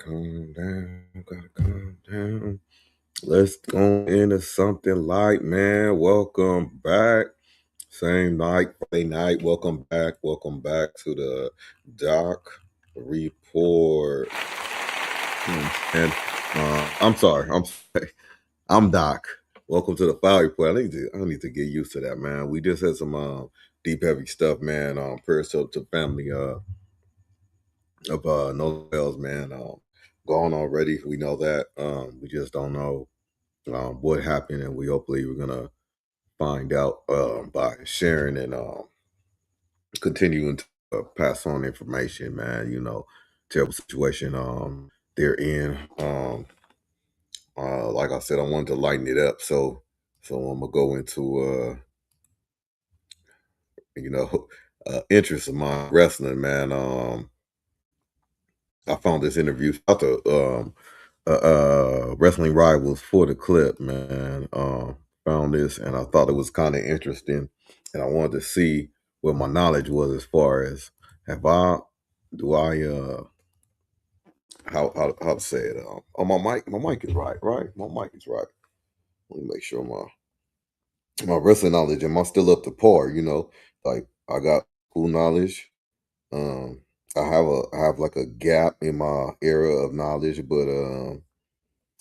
calm down, gotta calm down. Let's go into something light, man. Welcome back. Same night, Friday night. Welcome back to the Doc Report. And I'm sorry. I'm Doc. Welcome to the File Report. I need to get used to that, man. We just had some deep, heavy stuff, man. Prayers to the family of no bells, man. Gone already. We know that. We just don't know what happened, and hopefully we're gonna find out by sharing and continuing to pass on information, man. Terrible situation they're in. Like I said, I wanted to lighten it up, so I'm gonna go into interest of mine, wrestling, man. I found this interview about the wrestling rivals for the clip, man. Found this and I thought it was kind of interesting, and I wanted to see what my knowledge was as far as how to say it. Oh, my mic is right. My mic is right. Let me make sure my wrestling knowledge, am I still up to par? Like I got cool knowledge. I have like a gap in my era of knowledge, but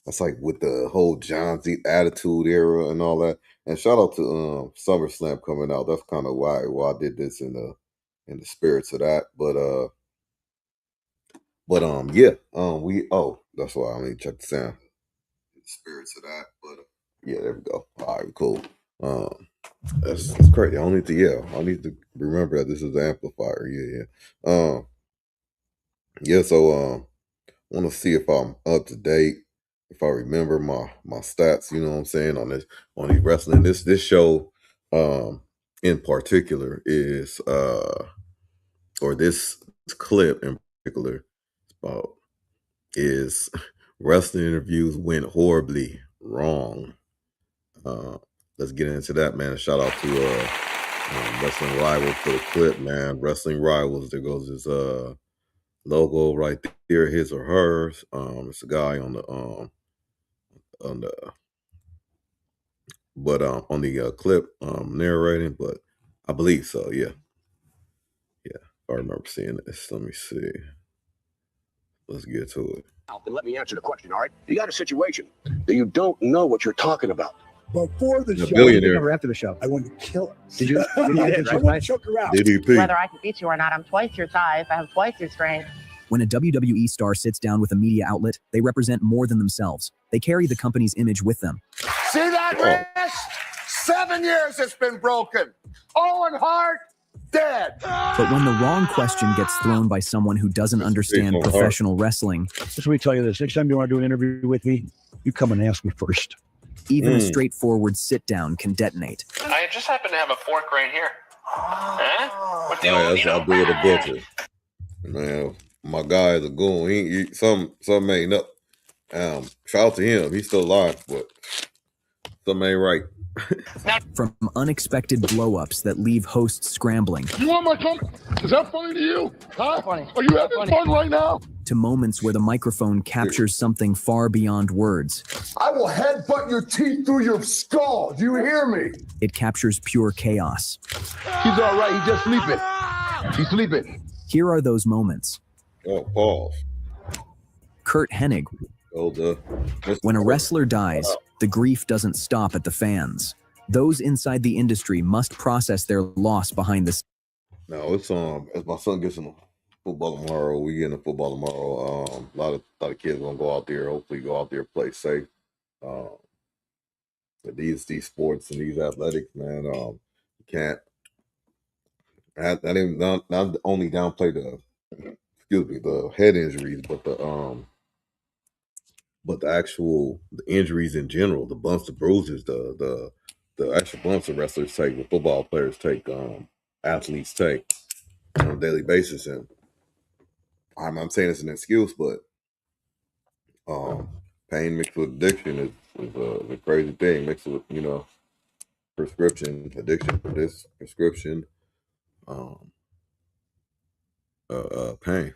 that's like with the whole John Z Attitude era and all that. And shout out to SummerSlam coming out. That's kind of why I did this in the spirits of that. But yeah. That's why I need to check the sound. In the spirits of that. But yeah, there we go. All right, cool. That's crazy. I need to remember that this is the amplifier. Yeah. Yeah, so I want to see if I'm up to date, if I remember my stats, you know what I'm saying, on these wrestling. This show in particular is or this clip in particular is wrestling interviews went horribly wrong. Let's get into that, man. Shout out to Wrestling Rivals for the clip, man. Wrestling Rivals, there goes his logo right there, his or hers. It's a guy on the clip narrating, but I believe so. Yeah, if I remember seeing this. Let me see. Let's get to it. And let me answer the question. All right, you got a situation that you don't know what you're talking about. Before the show, billionaire. or after the show, I wanted to kill her. Did you? I want to choke her out. DDP. Whether I can beat you or not, I'm twice your size. I have twice your strength. When a WWE star sits down with a media outlet, they represent more than themselves. They carry the company's image with them. See that wrist? 7 years it's been broken. Owen Hart, dead. But when the wrong question gets thrown by someone who doesn't understand professional wrestling, Just let me tell you this. Next time you want to do an interview with me, you come and ask me first. even a straightforward sit-down can detonate. I just happen to have a fork right here. Huh? What the That's I'll do it a butcher. Man, my guy is a goon. He something ain't up. Shout out to him. He's still alive, but something ain't right. From unexpected blow-ups that leave hosts scrambling, You want my comment? Is that funny to you? Huh? Funny. Are you having fun right now? to moments where the microphone captures something far beyond words. I will headbutt your teeth through your skull. Do you hear me? It captures pure chaos. He's all right. He's just sleeping. He's sleeping. Here are those moments. Oh, pause. Kurt Hennig. When a wrestler dies, the grief doesn't stop at the fans. Those inside the industry must process their loss behind the scenes. No, it's as my son gets into football tomorrow, we get into football tomorrow. A lot of kids gonna go out there. Hopefully, go out there, play safe. But these sports and these athletics, man, you can't. I didn't not only downplay the head injuries, but the actual injuries in general, the bumps, the bruises, the actual bumps that wrestlers take, the football players take, athletes take on a daily basis. And I'm saying it's an excuse, but pain mixed with addiction is a crazy thing. Mixed with prescription addiction for this prescription pain.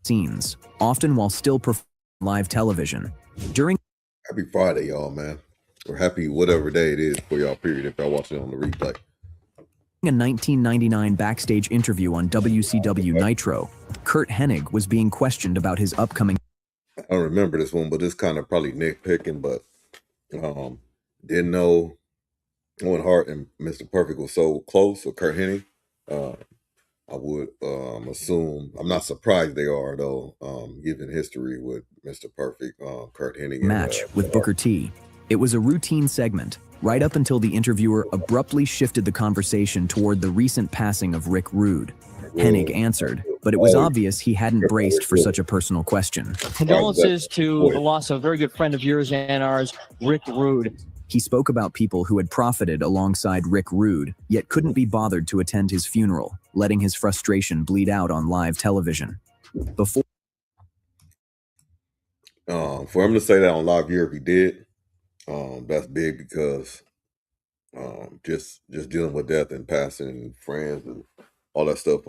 scenes, often while still performing live television. During Happy Friday, y'all, man. Or happy whatever day it is for y'all, period, if y'all watching it on the replay. a 1999 backstage interview on WCW Nitro, Curt Hennig was being questioned about his upcoming... I don't remember this one, but it's kind of probably nitpicking, but didn't know Owen Hart and Mr. Perfect was so close, or Curt Hennig. I would assume, I'm not surprised they are, though, given history with Mr. Perfect, Curt Hennig. Match with Booker T. It was a routine segment, right up until the interviewer abruptly shifted the conversation toward the recent passing of Rick Rude. Hennig answered, but it was obvious he hadn't braced for such a personal question. Condolences to the loss of a very good friend of yours and ours, Rick Rude. He spoke about people who had profited alongside Rick Rude, yet couldn't be bothered to attend his funeral, letting his frustration bleed out on live television. Before for him to say that on live here, if he did, that's big, because just dealing with death and passing and friends and all that stuff,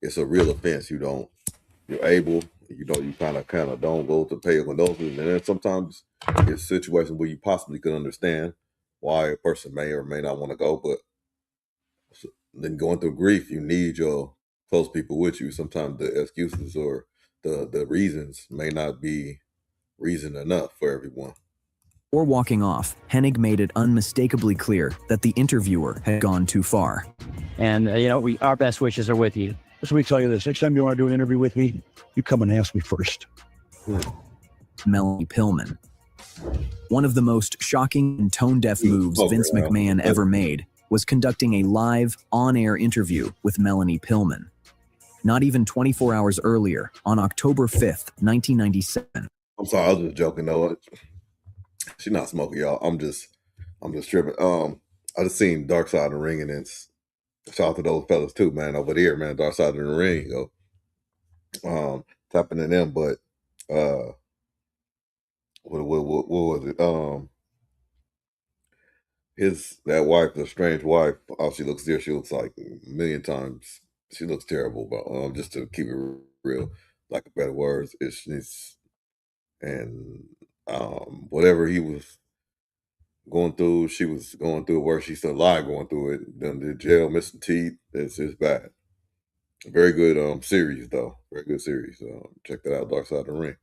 it's a real offense. You're able, you kind of don't go to pay a condolences, and then sometimes it's situations where you possibly could understand why a person may or may not want to go, but then going through grief, you need your close people with you. Sometimes the excuses or the reasons may not be reason enough for everyone. Before walking off, Hennig made it unmistakably clear that the interviewer had gone too far. And, our best wishes are with you. So let me tell you this, next time you want to do an interview with me, you come and ask me first. Melanie Pillman. One of the most shocking and tone-deaf moves Vince McMahon ever made was conducting a live, on-air interview with Melanie Pillman. Not even 24 hours earlier, on October 5th, 1997. I'm sorry, I was just joking though. She's not smoking, y'all. I'm just tripping. I just seen Dark Side of the Ring, and it's shout out to those fellas too, man, over there, man. Dark Side of the Ring, tapping in them, but what was it? That wife, the strange wife, how she looks there, she looks like a million times. She looks terrible, but just to keep it real, like a better words, it's and whatever he was going through, she was going through it worse. She's still alive going through it. Done the jail, missing teeth. It's bad. Very good series though. Very good series. Check that out, Dark Side of the Ring.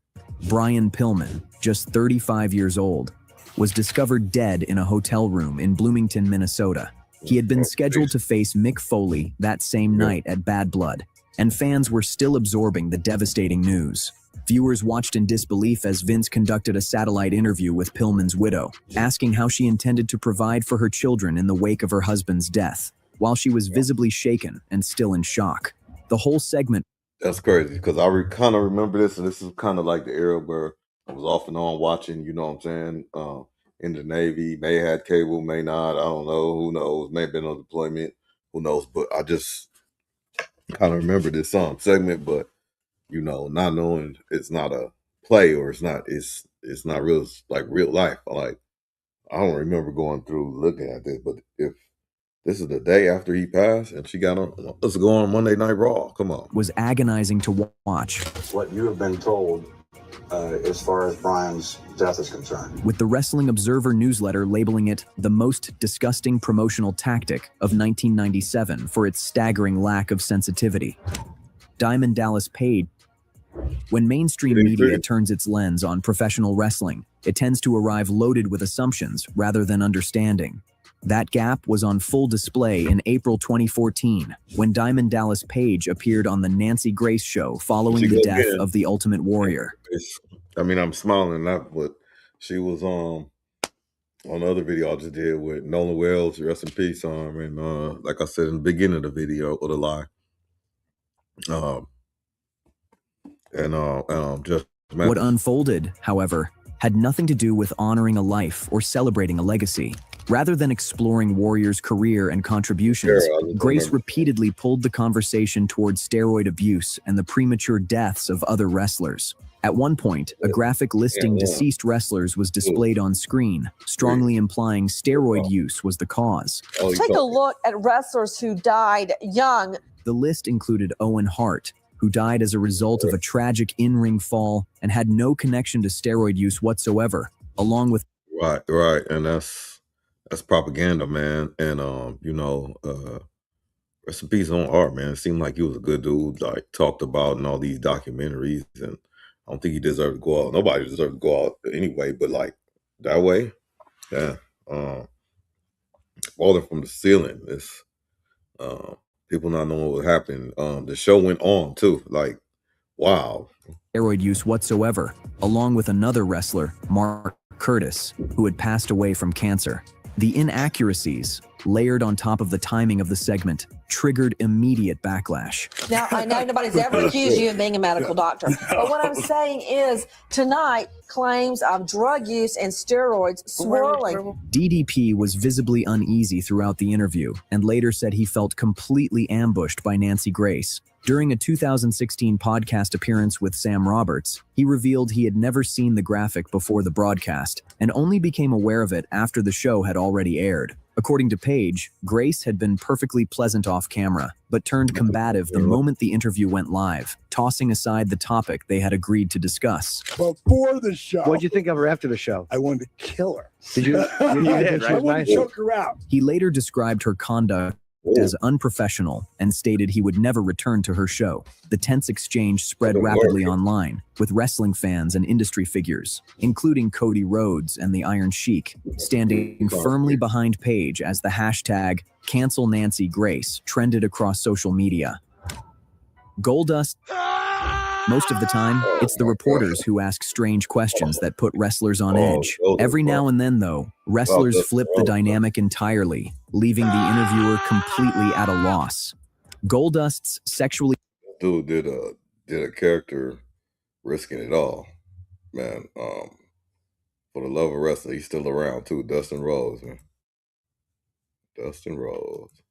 Brian Pillman, just 35 years old, was discovered dead in a hotel room in Bloomington, Minnesota. He had been scheduled to face Mick Foley that same night at Bad Blood, and fans were still absorbing the devastating news. Viewers watched in disbelief as Vince conducted a satellite interview with Pillman's widow, asking how she intended to provide for her children in the wake of her husband's death, while she was visibly shaken and still in shock. The whole segment... That's crazy, because I kind of remember this, and this is kind of like the era where I was off and on watching, you know what I'm saying, in the Navy. May have had cable, may not, I don't know, who knows, may have been on deployment, who knows, but I just kind of remember this segment, but not knowing it's not a play, or it's not real, like real life. I don't remember going through looking at this, but if this is the day after he passed and she got on, let's go on Monday Night Raw. Come on. Was agonizing to watch. What you have been told as far as Brian's death is concerned. With the Wrestling Observer newsletter labeling it the most disgusting promotional tactic of 1997 for its staggering lack of sensitivity. Diamond Dallas Page. When mainstream media turns its lens on professional wrestling, it tends to arrive loaded with assumptions rather than understanding. That gap was on full display in April 2014, when Diamond Dallas Page appeared on the Nancy Grace show following the death of the Ultimate Warrior. I'm smiling that, but she was on the other video I just did with Nolan Wells, rest in peace, and like I said in the beginning of the video, or the live, just what unfolded, however, had nothing to do with honoring a life or celebrating a legacy. Rather than exploring Warrior's career and contributions, Grace repeatedly pulled the conversation towards steroid abuse and the premature deaths of other wrestlers. At one point, a graphic listing deceased wrestlers was displayed on screen, strongly implying steroid use was the cause. Take a look at wrestlers who died young. The list included Owen Hart, who died as a result of a tragic in-ring fall and had no connection to steroid use whatsoever, along with Right, and that's propaganda, man. And rest in peace on Art, man. It seemed like he was a good dude, like talked about in all these documentaries, and I don't think he deserved to go out. Nobody deserved to go out anyway, but like that way, yeah. Falling from the ceiling. It's people not knowing what happened. The show went on too. Like, wow. Steroid use whatsoever, along with another wrestler, Mark Curtis, who had passed away from cancer. The inaccuracies, layered on top of the timing of the segment, triggered immediate backlash. Now, I know nobody's ever accused you of being a medical doctor, but what I'm saying is tonight claims of drug use and steroids swirling. DDP was visibly uneasy throughout the interview and later said he felt completely ambushed by Nancy Grace. During a 2016 podcast appearance with Sam Roberts, he revealed he had never seen the graphic before the broadcast and only became aware of it after the show had already aired. According to Paige, Grace had been perfectly pleasant off camera, but turned combative the moment the interview went live, tossing aside the topic they had agreed to discuss. Before the show. What'd you think of her after the show? I wanted to kill her. Did you? You did, right? I wanted to choke her out. He later described her conduct as unprofessional and stated he would never return to her show. The tense exchange spread rapidly online, with wrestling fans and industry figures, including Cody Rhodes and the Iron Sheik, standing firmly behind Paige as the hashtag #CancelNancyGrace trended across social media. Goldust. Most of the time, it's the reporters who ask strange questions that put wrestlers on edge. Every now and then, though, wrestlers flip the dynamic entirely, leaving the interviewer completely at a loss. Goldust's sexually... Dude did a character risking it all, man. For the love of wrestling, he's still around too. Dustin Rhodes, man. Dustin Rhodes.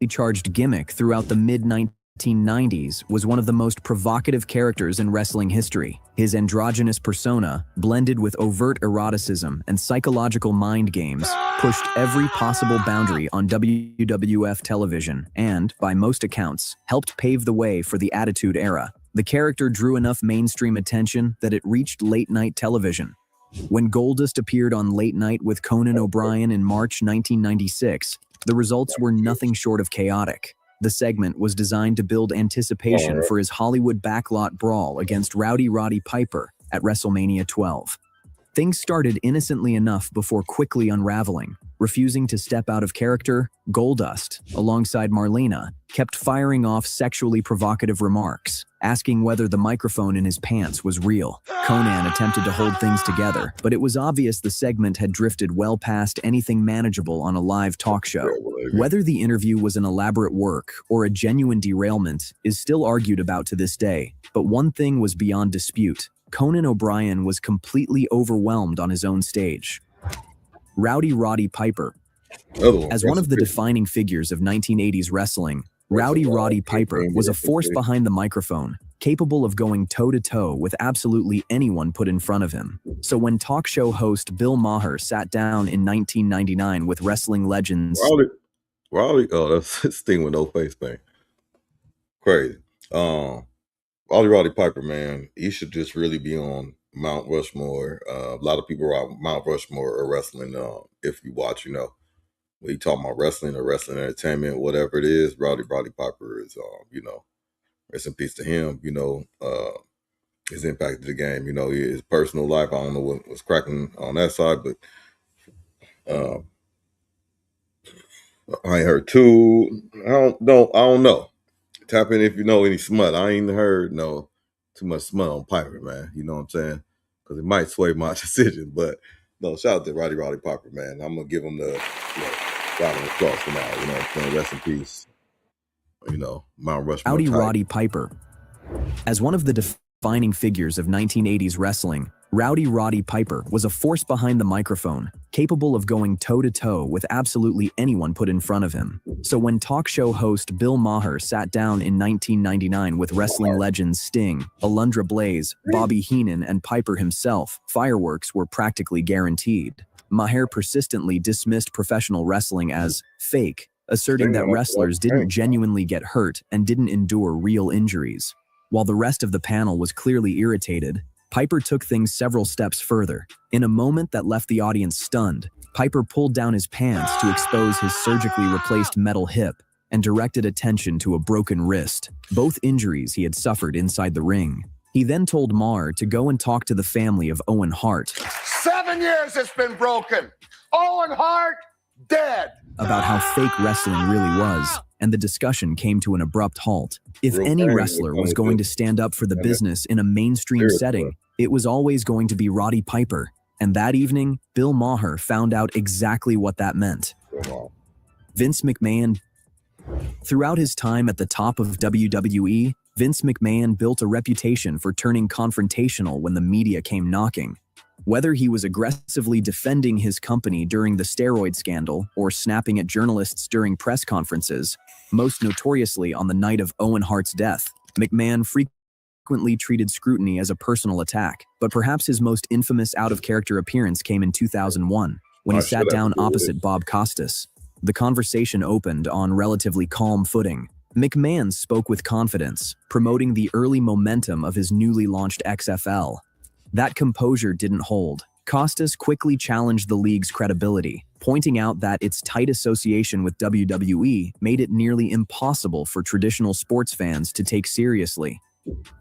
charged gimmick throughout the mid-1990s was one of the most provocative characters in wrestling history. His androgynous persona, blended with overt eroticism and psychological mind games, pushed every possible boundary on WWF television and, by most accounts, helped pave the way for the Attitude Era. The character drew enough mainstream attention that it reached late-night television. When Goldust appeared on Late Night with Conan O'Brien in March 1996, the results were nothing short of chaotic. The segment was designed to build anticipation for his Hollywood backlot brawl against Roddy Piper at WrestleMania 12. Things started innocently enough before quickly unraveling. Refusing to step out of character, Goldust, alongside Marlena, kept firing off sexually provocative remarks, asking whether the microphone in his pants was real. Conan attempted to hold things together, but it was obvious the segment had drifted well past anything manageable on a live talk show. Whether the interview was an elaborate work or a genuine derailment is still argued about to this day, but one thing was beyond dispute. Conan O'Brien was completely overwhelmed on his own stage. Roddy Piper. As one of the defining figures of 1980s wrestling, Roddy Piper was a force behind the microphone, capable of going toe-to-toe with absolutely anyone put in front of him. So when talk show host Bill Maher sat down in 1999 with wrestling legends... that's his thing with no face paint. Crazy. Roddy Piper, man, he should just really be on Mount Rushmore. A lot of people are on Mount Rushmore or wrestling. If you watch, when you talk about wrestling or wrestling entertainment, whatever it is, Roddy Piper is, rest in peace to him. His impact to the game. His personal life. I don't know what was cracking on that side, but I ain't heard too. I don't know. Tap in if you know any smut. I ain't heard too much smut on Piper, man. You know what I'm saying? Because it might sway my decision. But no, shout out to Roddy Piper, man. I'm gonna give him the round of applause for now. You know what I'm saying? Rest in peace. Mount Rushmore. Roddy Piper. As one of the defining figures of 1980s wrestling, Roddy Piper was a force behind the microphone, capable of going toe-to-toe with absolutely anyone put in front of him. So when talk show host Bill Maher sat down in 1999 with wrestling legends Sting, Alundra Blaze, Bobby Heenan, and Piper himself, fireworks were practically guaranteed. Maher persistently dismissed professional wrestling as fake, asserting that wrestlers didn't genuinely get hurt and didn't endure real injuries. While the rest of the panel was clearly irritated, Piper took things several steps further. In a moment that left the audience stunned, Piper pulled down his pants to expose his surgically replaced metal hip and directed attention to a broken wrist, both injuries he had suffered inside the ring. He then told Marr to go and talk to the family of Owen Hart. 7 years it's been broken. Owen Hart, dead. About how fake wrestling really was, and the discussion came to an abrupt halt. If any wrestler was going to stand up for the business in a mainstream setting, it was always going to be Roddy Piper. And that evening, Bill Maher found out exactly what that meant. Vince McMahon. Throughout his time at the top of WWE, Vince McMahon built a reputation for turning confrontational when the media came knocking. Whether he was aggressively defending his company during the steroid scandal or snapping at journalists during press conferences, most notoriously on the night of Owen Hart's death, McMahon frequently treated scrutiny as a personal attack. But perhaps his most infamous out-of-character appearance came in 2001, when he sat down opposite Bob Costas. The conversation opened on relatively calm footing. McMahon spoke with confidence, promoting the early momentum of his newly launched XFL. That composure didn't hold. Costas quickly challenged the league's credibility, pointing out that its tight association with WWE made it nearly impossible for traditional sports fans to take seriously.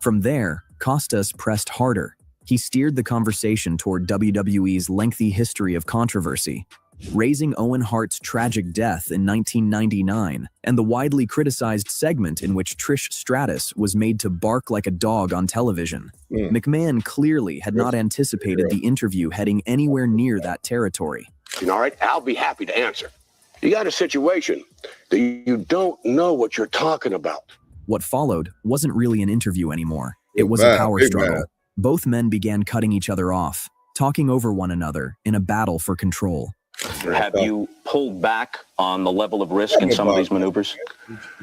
From there, Costas pressed harder. He steered the conversation toward WWE's lengthy history of controversy, raising Owen Hart's tragic death in 1999 and the widely criticized segment in which Trish Stratus was made to bark like a dog on television. McMahon clearly had not anticipated the interview heading anywhere near that territory. All right, I'll be happy to answer. You got a situation that you don't know what you're talking about. What followed wasn't really an interview anymore. It was a power struggle. Both men began cutting each other off, talking over one another in a battle for control. Have you pulled back on the level of risk in some of these maneuvers?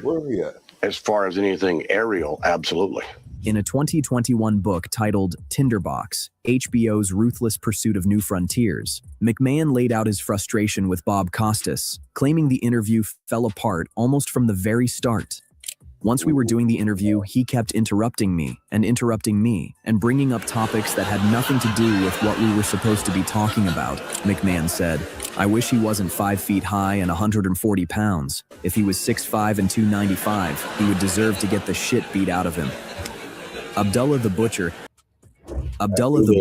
Where are we at? As far as anything aerial, absolutely. In a 2021 book titled Tinderbox, HBO's Ruthless Pursuit of New Frontiers, McMahon laid out his frustration with Bob Costas, claiming the interview fell apart almost from the very start. Once we were doing the interview, he kept interrupting me, and bringing up topics that had nothing to do with what we were supposed to be talking about, McMahon said. I wish he wasn't 5 feet high and 140 pounds. If he was 6'5" and 295, he would deserve to get the shit beat out of him. Abdullah the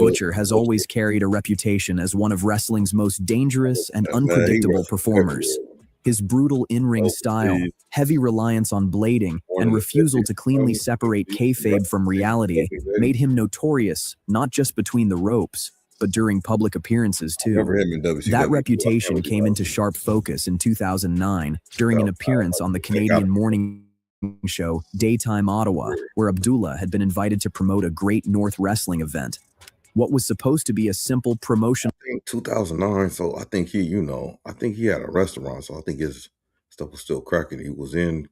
Butcher has always carried a reputation as one of wrestling's most dangerous and unpredictable performers. His brutal in-ring style, heavy reliance on blading, and refusal to cleanly separate kayfabe from reality made him notorious not just between the ropes, but during public appearances too. That reputation came into sharp focus in 2009 during an appearance on the Canadian morning show Daytime Ottawa, where Abdullah had been invited to promote a Great North Wrestling event. What was supposed to be a simple promotion. I think 2009, so I think I think he had a restaurant, so I think his stuff was still cracking. He was in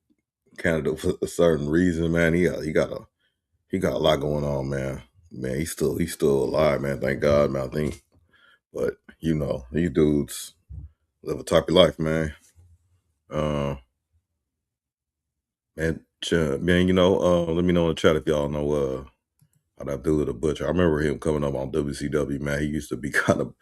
Canada for a certain reason, man. He got a lot going on, man. Man, he's still alive, man. Thank God, man. I think, but these dudes live a type of life, man. Man, let me know in the chat if y'all know how Abdullah the Butcher. I remember him coming up on WCW, man. He used to be kind of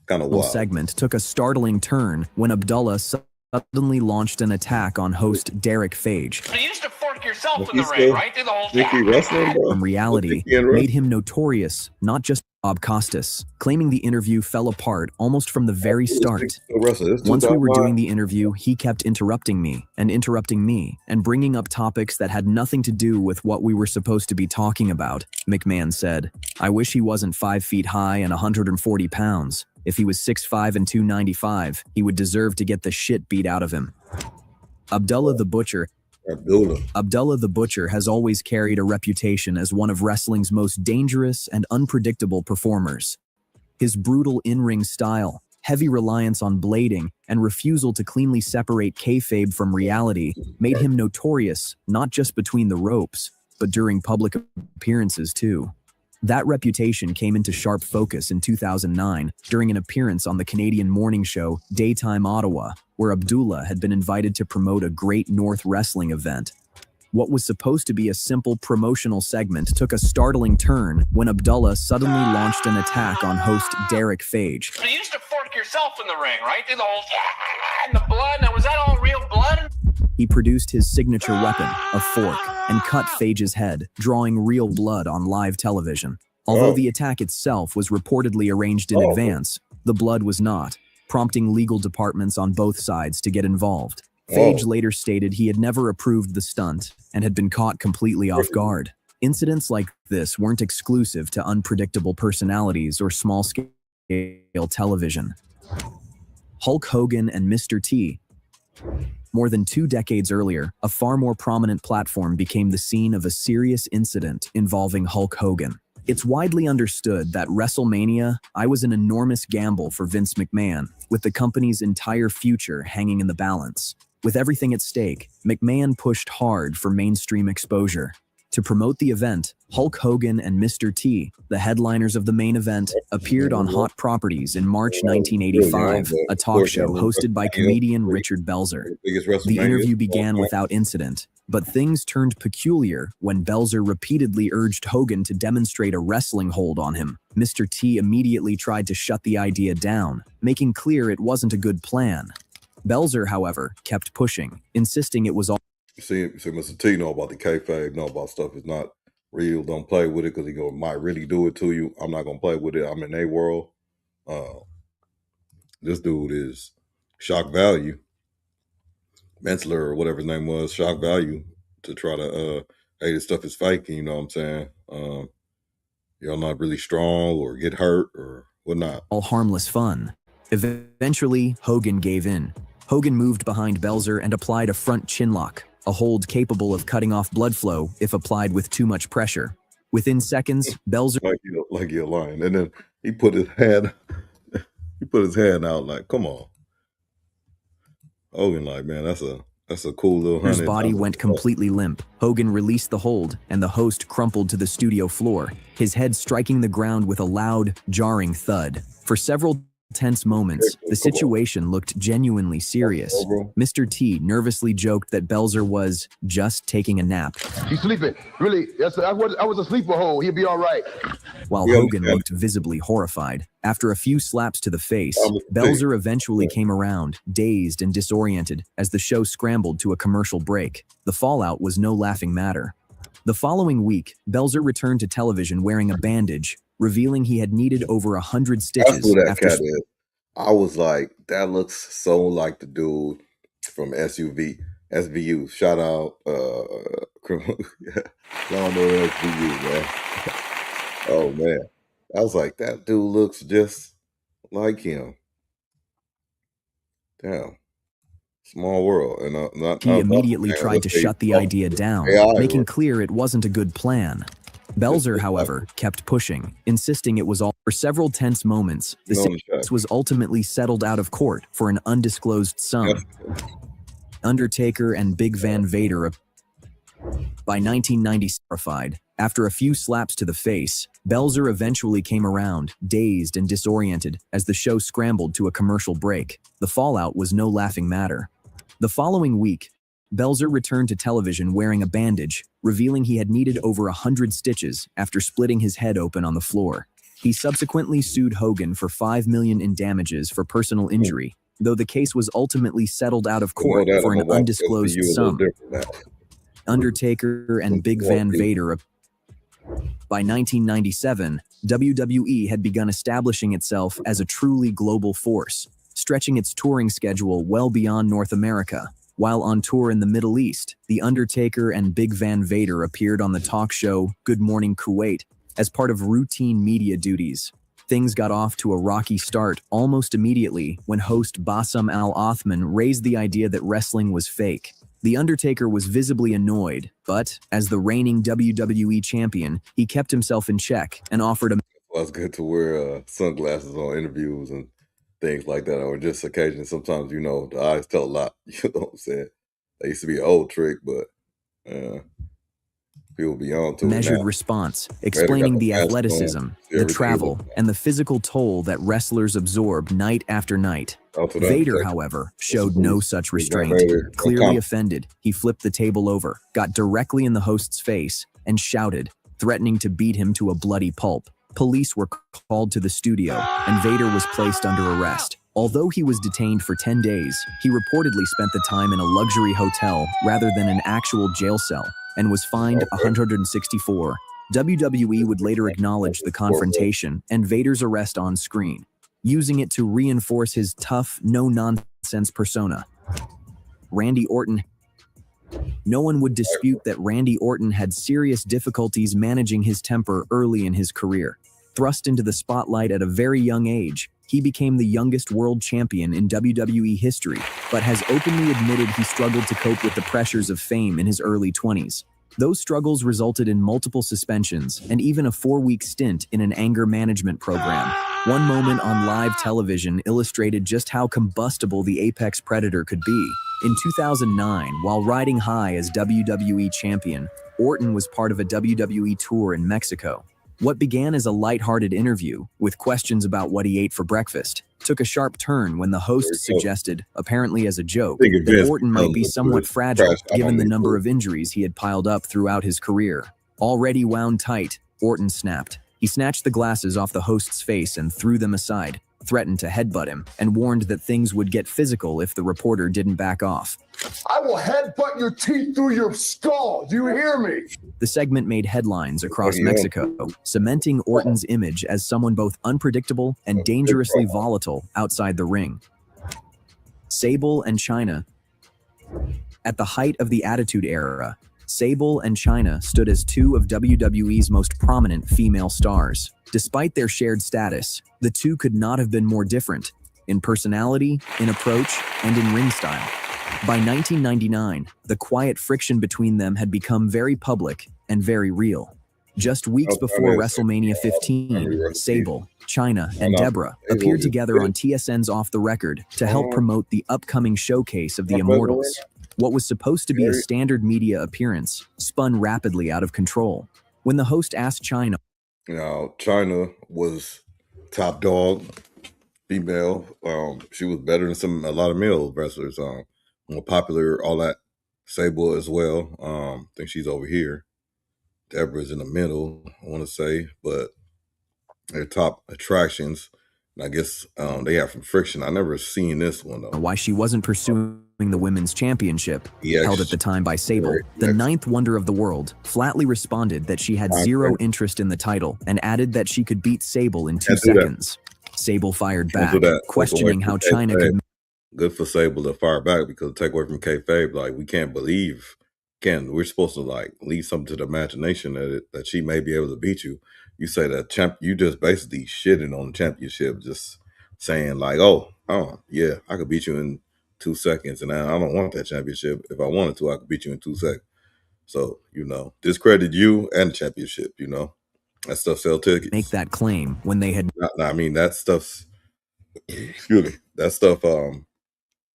wild. Segment took a startling turn when Abdullah suddenly launched an attack on host Derek Fage. You used to fork yourself in the ring, right? Through the whole thing. From reality, made him notorious, not just Bob Costas, claiming the interview fell apart almost from the very start. Once we were doing the interview, he kept interrupting me, and bringing up topics that had nothing to do with what we were supposed to be talking about, McMahon said. I wish he wasn't 5 feet high and 140 pounds. If he was 6'5" and 295, he would deserve to get the shit beat out of him. Abdullah the Butcher has always carried a reputation as one of wrestling's most dangerous and unpredictable performers. His brutal in-ring style, heavy reliance on blading, and refusal to cleanly separate kayfabe from reality made him notorious not just between the ropes, but during public appearances too. That reputation came into sharp focus in 2009 during an appearance on the Canadian morning show Daytime Ottawa, where Abdullah had been invited to promote a Great North Wrestling event. What was supposed to be a simple promotional segment took a startling turn when Abdullah suddenly launched an attack on host Derek Fage. So you used to fork yourself in the ring, right? Do the whole and the blood. Now, was that all real blood? He produced his signature weapon, a fork, and cut Fage's head, drawing real blood on live television. Although the attack itself was reportedly arranged in advance, the blood was not, prompting legal departments on both sides to get involved. Fage later stated he had never approved the stunt and had been caught completely off guard. Incidents like this weren't exclusive to unpredictable personalities or small-scale television. Hulk Hogan and Mr. T. More than 2 decades earlier, a far more prominent platform became the scene of a serious incident involving Hulk Hogan. It's widely understood that WrestleMania was an enormous gamble for Vince McMahon, with the company's entire future hanging in the balance. With everything at stake, McMahon pushed hard for mainstream exposure. To promote the event, Hulk Hogan and Mr. T, the headliners of the main event, appeared on Hot Properties in March 1985, a talk show hosted by comedian Richard Belzer. The interview began without incident, but things turned peculiar when Belzer repeatedly urged Hogan to demonstrate a wrestling hold on him. Mr. T immediately tried to shut the idea down, making clear it wasn't a good plan. Belzer, however, kept pushing, insisting it was all. See, Mr. T know about the kayfabe, know about stuff is not real. Don't play with it because he might really do it to you. I'm not gonna play with it. I'm in a world. This dude is shock value, Mensler or whatever his name was, shock value to try to hey, this stuff is fake. You know what I'm saying? You're not really strong or get hurt or whatnot. All harmless fun. Eventually, Hogan gave in. Hogan moved behind Belzer and applied a front chinlock, a hold capable of cutting off blood flow if applied with too much pressure. Within seconds, Belzer like you're lying, and then he put his hand out like, come on. Hogan like, man, that's a cool little his body went completely limp. Hogan released the hold, and the host crumpled to the studio floor, his head striking the ground with a loud, jarring thud. For several tense moments, the situation looked genuinely serious. Mr. T nervously joked that Belzer was just taking a nap. He's sleeping. Really, I was a sleeper hole. He'll be all right. While Hogan looked visibly horrified. After a few slaps to the face, Belzer eventually came around, dazed and disoriented, as the show scrambled to a commercial break. The fallout was no laughing matter. The following week, Belzer returned to television wearing a bandage, revealing he had needed over 100 stitches. That's who that cat is. I was like, that looks so like the dude from SVU. Shout out, criminal. Y'all know SVU, man. Oh man, I was like, that dude looks just like him. Damn. Small world. And he immediately tried to shut the idea down, making clear it wasn't a good plan. Belzer, however, kept pushing, insisting it was all. For several tense moments, the case was ultimately settled out of court for an undisclosed sum. Undertaker and Big Van Vader. By 1990, terrified. After a few slaps to the face, Belzer eventually came around, dazed and disoriented, as the show scrambled to a commercial break. The fallout was no laughing matter. The following week, Belzer returned to television wearing a bandage, revealing he had needed over 100 stitches after splitting his head open on the floor. He subsequently sued Hogan for $5 million in damages for personal injury, though the case was ultimately settled out of court for an undisclosed sum. Undertaker and Big Van Vader. By 1997, WWE had begun establishing itself as a truly global force, stretching its touring schedule well beyond North America. While on tour in the Middle East, The Undertaker and Big Van Vader appeared on the talk show Good Morning Kuwait as part of routine media duties. Things got off to a rocky start almost immediately when host Bassam Al-Othman raised the idea that wrestling was fake. The Undertaker was visibly annoyed, but as the reigning WWE champion, he kept himself in check and offered a... Well, it's good to wear sunglasses on interviews and things like that, or just occasionally. Sometimes, you know, the eyes tell a lot. You know what I'm saying? That used to be an old trick, but People be on to it measured now. response, Vader got explaining the mask on, athleticism, the everything. travel, and the physical toll that wrestlers absorb night after night. Also, Vader, however, showed no such restraint. Clearly offended, he flipped the table over, got directly in the host's face, and shouted, threatening to beat him to a bloody pulp. Police were called to the studio, and Vader was placed under arrest. Although he was detained for 10 days, he reportedly spent the time in a luxury hotel rather than an actual jail cell, and was fined $164. WWE would later acknowledge the confrontation and Vader's arrest on screen, using it to reinforce his tough, no-nonsense persona. Randy Orton. No one would dispute that Randy Orton had serious difficulties managing his temper early in his career. Thrust into the spotlight at a very young age, he became the youngest world champion in WWE history, but has openly admitted he struggled to cope with the pressures of fame in his early 20s. Those struggles resulted in multiple suspensions and even a 4-week stint in an anger management program. One moment on live television illustrated just how combustible the apex predator could be. In 2009, while riding high as WWE champion, Orton was part of a WWE tour in Mexico. What began as a lighthearted interview, with questions about what he ate for breakfast, took a sharp turn when the host suggested, apparently as a joke, that Orton might be somewhat fragile given the number of injuries he had piled up throughout his career. Already wound tight, Orton snapped. He snatched the glasses off the host's face and threw them aside, threatened to headbutt him, and warned that things would get physical if the reporter didn't back off. I will headbutt your teeth through your skull. Do you hear me? The segment made headlines across Mexico, cementing Orton's image as someone both unpredictable and dangerously volatile outside the ring. Sable and Chyna. At the height of the Attitude Era, Sable and Chyna stood as two of WWE's most prominent female stars. Despite their shared status, the two could not have been more different in personality, in approach, and in ring style. By 1999, the quiet friction between them had become very public and very real. Just weeks before WrestleMania 15, Sable, Chyna, and Deborah appeared together on TSN's Off the Record to help promote the upcoming showcase of the Immortals. What was supposed to be a standard media appearance spun rapidly out of control. When the host asked Chyna, Chyna was top dog, female. She was better than a lot of male wrestlers. More popular, all that. Sable as well. I think she's over here. Deborah's in the middle, I want to say, but their top attractions. And I guess they have some friction. I never seen this one though. Why she wasn't pursuing the women's championship, held at the time by Sable, the ninth wonder of the world, flatly responded that she had zero interest in the title and added that she could beat Sable in 2 seconds. Sable fired back, questioning how Chyna could. Good for Sable to fire back because take away from kayfabe. Like we can't believe, we're supposed to like leave something to the imagination that she may be able to beat you. You say that you just basically shitting on the championship, just saying like, oh yeah, I could beat you in 2 seconds, and I don't want that championship. If I wanted to, I could beat you in 2 seconds. So discredit you and the championship. That stuff sell tickets. Make that claim when they had. I mean that stuff's. Excuse me. That stuff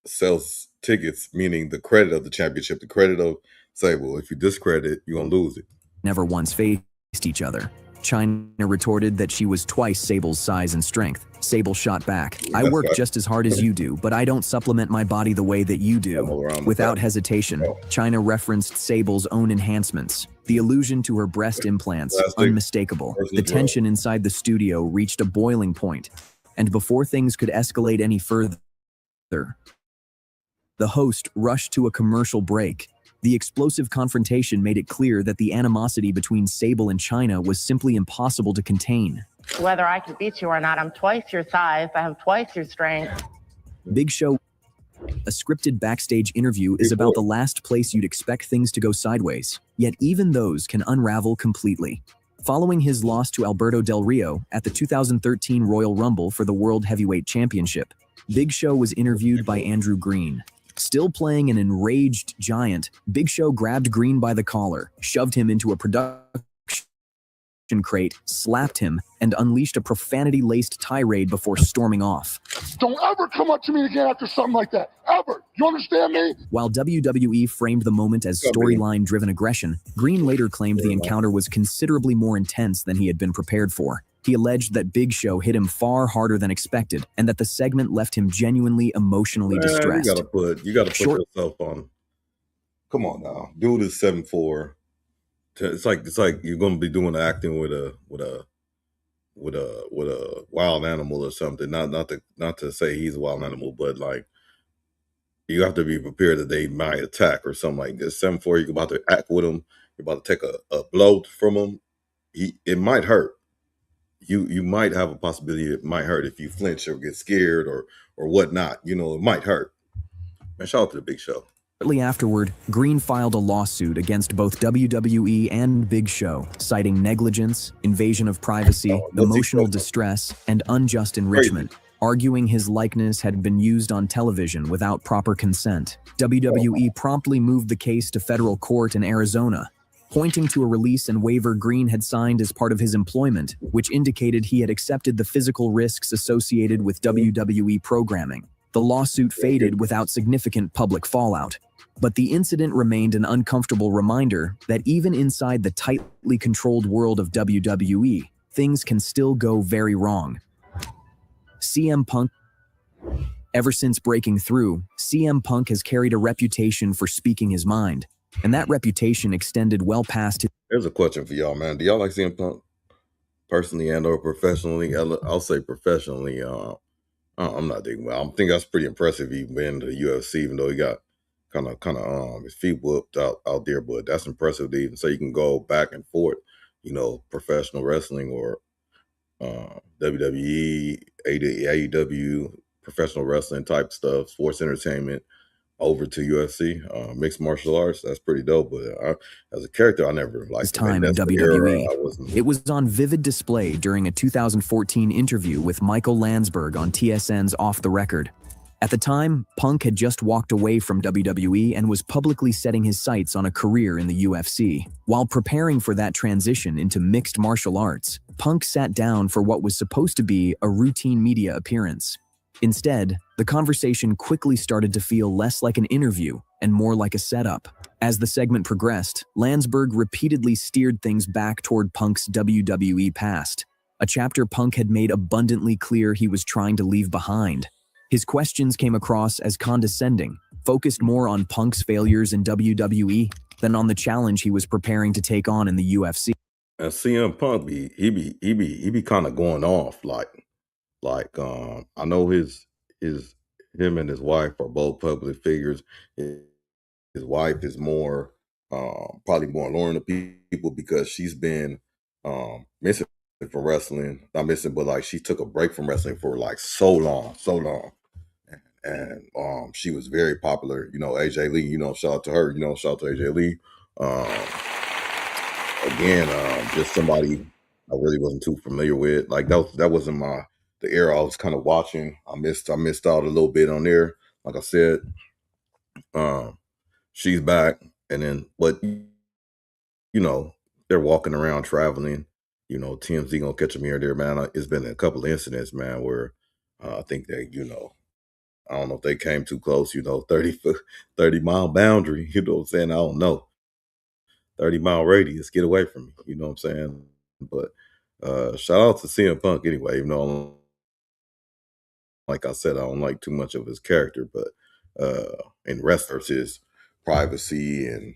sells tickets, meaning the credit of the championship, the credit of Sable. If you discredit it, you're gonna lose it. Never once faced each other. Chyna retorted that she was twice Sable's size and strength. Sable shot back. I work just as hard as you do, but I don't supplement my body the way that you do. Without hesitation, Chyna referenced Sable's own enhancements. The allusion to her breast implants, unmistakable. The tension inside the studio reached a boiling point, and before things could escalate any further, the host rushed to a commercial break. The explosive confrontation made it clear that the animosity between Sable and Chyna was simply impossible to contain. Whether I can beat you or not, I'm twice your size. I have twice your strength. Big Show. A scripted backstage interview is about the last place you'd expect things to go sideways, yet even those can unravel completely. Following his loss to Alberto Del Rio at the 2013 Royal Rumble for the World Heavyweight Championship, Big Show was interviewed by Andrew Green. Still playing an enraged giant, Big Show grabbed Green by the collar, shoved him into a production crate, slapped him, and unleashed a profanity-laced tirade before storming off. Don't ever come up to me again after something like that. Ever. You understand me? While WWE framed the moment as storyline-driven aggression, Green later claimed the encounter was considerably more intense than he had been prepared for. He alleged that Big Show hit him far harder than expected, and that the segment left him genuinely emotionally distressed. You gotta put yourself on. Come on now, dude is 7'4". It's like you're gonna be doing acting with a wild animal or something. Not to say he's a wild animal, but like you have to be prepared that they might attack or something like this. 7'4", you're about to act with him. You're about to take a blow from him. It might hurt. You might have a possibility it might hurt if you flinch or get scared or whatnot. You know, it might hurt. Man, shout out to the Big Show. Shortly afterward, Green filed a lawsuit against both WWE and Big Show, citing negligence, invasion of privacy, emotional distress, and unjust enrichment, arguing his likeness had been used on television without proper consent. WWE promptly moved the case to federal court in Arizona, pointing to a release and waiver Green had signed as part of his employment, which indicated he had accepted the physical risks associated with WWE programming. The lawsuit faded without significant public fallout. But the incident remained an uncomfortable reminder that even inside the tightly controlled world of WWE, things can still go very wrong. CM Punk. Ever since breaking through, CM Punk has carried a reputation for speaking his mind, and that reputation extended well past his... Here's a question for y'all, man. Do y'all like CM Punk personally and or professionally? I'll say professionally. I'm not digging well. I think that's pretty impressive. He been to the UFC, even though he got kind of his feet whooped out there, but that's impressive to even say you can go back and forth, you know, professional wrestling or WWE, AEW, professional wrestling type stuff, sports entertainment, over to UFC, mixed martial arts. That's pretty dope. But as a character, I never liked his time in WWE. It was on vivid display during a 2014 interview with Michael Landsberg on TSN's Off the Record. At the time, Punk had just walked away from WWE and was publicly setting his sights on a career in the UFC. While preparing for that transition into mixed martial arts, Punk sat down for what was supposed to be a routine media appearance. Instead, the conversation quickly started to feel less like an interview and more like a setup. As the segment progressed, Landsberg repeatedly steered things back toward Punk's WWE past, a chapter Punk had made abundantly clear he was trying to leave behind. His questions came across as condescending, focused more on Punk's failures in WWE than on the challenge he was preparing to take on in the UFC. And CM Punk he be kind of going off like I know him and his wife are both public figures. His wife is more probably more alluring to people because she's been missing from wrestling. Not missing, but like she took a break from wrestling for like so long. And she was very popular, you know, AJ Lee, you know, shout out to her, you know, shout out to AJ Lee. Again, just somebody I really wasn't too familiar with. Like that wasn't the era I was kind of watching. I missed out a little bit on there. Like I said, she's back, and then but you know, they're walking around traveling. You know, TMZ gonna catch them here or there, man. It's been a couple of incidents, man, where I think they, you know, I don't know if they came too close, you know, 30-mile boundary, you know what I'm saying? I don't know. 30-mile radius, get away from me, you know what I'm saying? But shout out to CM Punk anyway, even though, like I said, I don't like too much of his character, but in wrestlers, his privacy and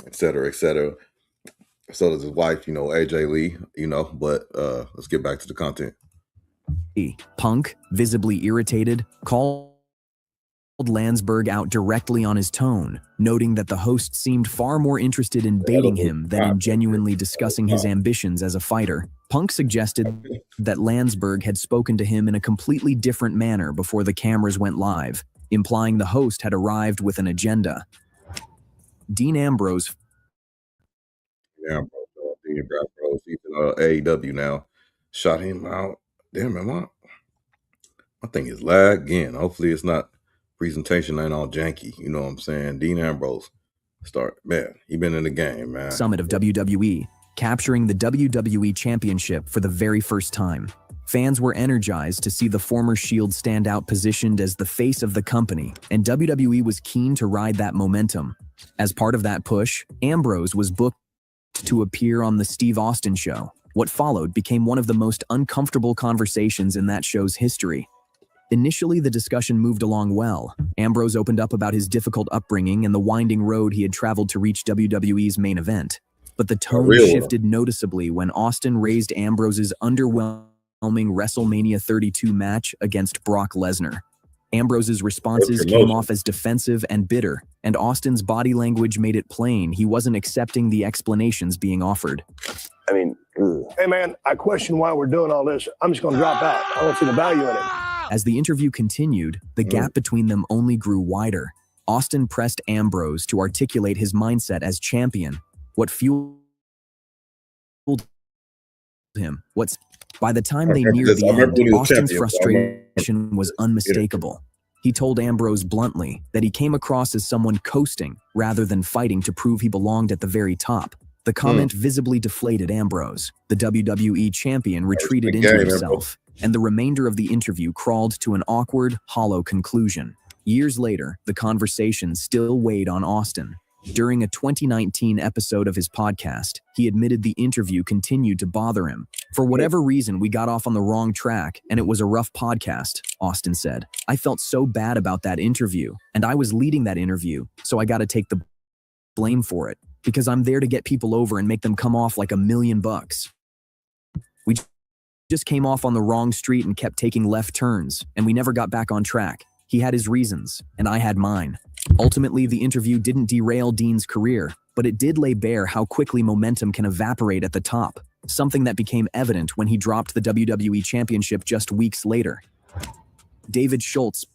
et cetera, et cetera. So does his wife, you know, AJ Lee, you know, but let's get back to the content. Punk, visibly irritated, called Landsberg out directly on his tone, noting that the host seemed far more interested in baiting him than in genuinely discussing his ambitions as a fighter. Punk suggested that Landsberg had spoken to him in a completely different manner before the cameras went live, implying the host had arrived with an agenda. Dean Ambrose. Dean Ambrose, he's in AEW now. Shot him out. Damn, man, my thing is lag again. Hopefully it's not presentation ain't all janky. You know what I'm saying? Dean Ambrose He been in the game, man. Summit of WWE, capturing the WWE Championship for the very first time. Fans were energized to see the former Shield stand out positioned as the face of the company, and WWE was keen to ride that momentum. As part of that push, Ambrose was booked to appear on the Steve Austin show. What followed became one of the most uncomfortable conversations in that show's history. Initially, the discussion moved along well. Ambrose opened up about his difficult upbringing and the winding road he had traveled to reach WWE's main event. But the tone shifted noticeably when Austin raised Ambrose's underwhelming WrestleMania 32 match against Brock Lesnar. Ambrose's responses came off as defensive and bitter, and Austin's body language made it plain he wasn't accepting the explanations being offered. I mean, hey man, I question why we're doing all this. I'm just going to drop out. I don't see the value in it. As the interview continued, the gap between them only grew wider. Austin pressed Ambrose to articulate his mindset as champion, what fueled him. By the time they neared the end, Austin's frustration was unmistakable. He told Ambrose bluntly that he came across as someone coasting rather than fighting to prove he belonged at the very top. The comment visibly deflated Ambrose. The WWE champion retreated into himself, and the remainder of the interview crawled to an awkward, hollow conclusion. Years later, the conversation still weighed on Austin. During a 2019 episode of his podcast, he admitted the interview continued to bother him. For whatever reason, we got off on the wrong track, and it was a rough podcast, Austin said. I felt so bad about that interview, and I was leading that interview, so I got to take the blame for it, because I'm there to get people over and make them come off like $1 million. We just came off on the wrong street and kept taking left turns, and we never got back on track. He had his reasons, and I had mine. Ultimately, the interview didn't derail Dean's career, but it did lay bare how quickly momentum can evaporate at the top, something that became evident when he dropped the WWE Championship just weeks later. David Schultz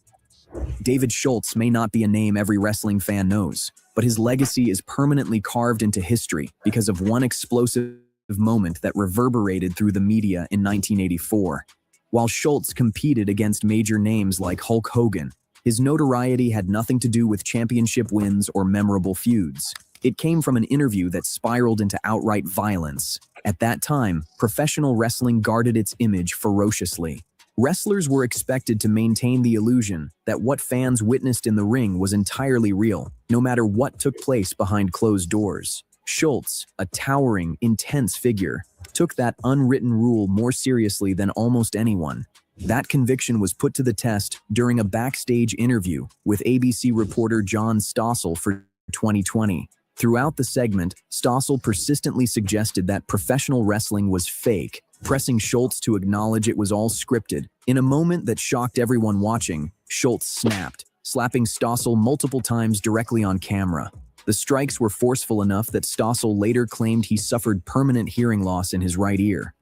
may not be a name every wrestling fan knows, but his legacy is permanently carved into history because of one explosive moment that reverberated through the media in 1984. While Schultz competed against major names like Hulk Hogan, his notoriety had nothing to do with championship wins or memorable feuds. It came from an interview that spiraled into outright violence. At that time, professional wrestling guarded its image ferociously. Wrestlers were expected to maintain the illusion that what fans witnessed in the ring was entirely real, no matter what took place behind closed doors. Schultz, a towering, intense figure, took that unwritten rule more seriously than almost anyone. That conviction was put to the test during a backstage interview with ABC reporter John Stossel for 2020. Throughout the segment, Stossel persistently suggested that professional wrestling was fake, pressing Schultz to acknowledge it was all scripted. In a moment that shocked everyone watching, Schultz snapped, slapping Stossel multiple times directly on camera. The strikes were forceful enough that Stossel later claimed he suffered permanent hearing loss in his right ear.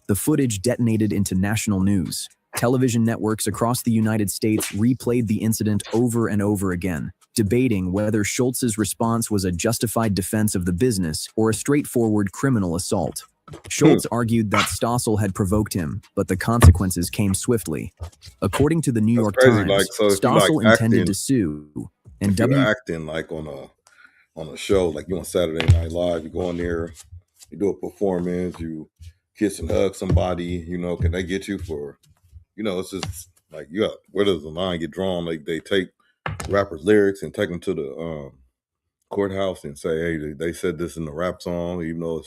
The footage detonated into national news. Television networks across the United States replayed the incident over and over again, debating whether Schultz's response was a justified defense of the business or a straightforward criminal assault. Schultz argued that Stossel had provoked him, but the consequences came swiftly. According to the New York Times, Stossel intended to sue, and acting like on a show, like you on Saturday Night Live, you go in there, you do a performance, you kiss and hug somebody, can they get you for, it's just like, where does the line get drawn? Like they take rappers' lyrics and take them to the courthouse and say, hey, they said this in the rap song, even though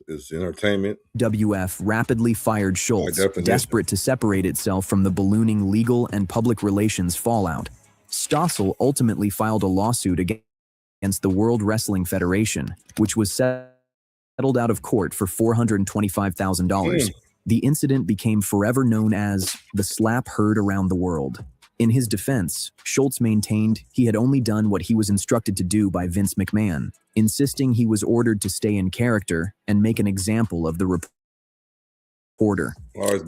it's entertainment. WF rapidly fired Schultz, desperate to separate itself from the ballooning legal and public relations fallout. Stossel ultimately filed a lawsuit against the World Wrestling Federation, which was settled out of court for $425,000. The incident became forever known as the slap heard around the world. In his defense, Schultz maintained he had only done what he was instructed to do by Vince McMahon, insisting he was ordered to stay in character and make an example of the reporter.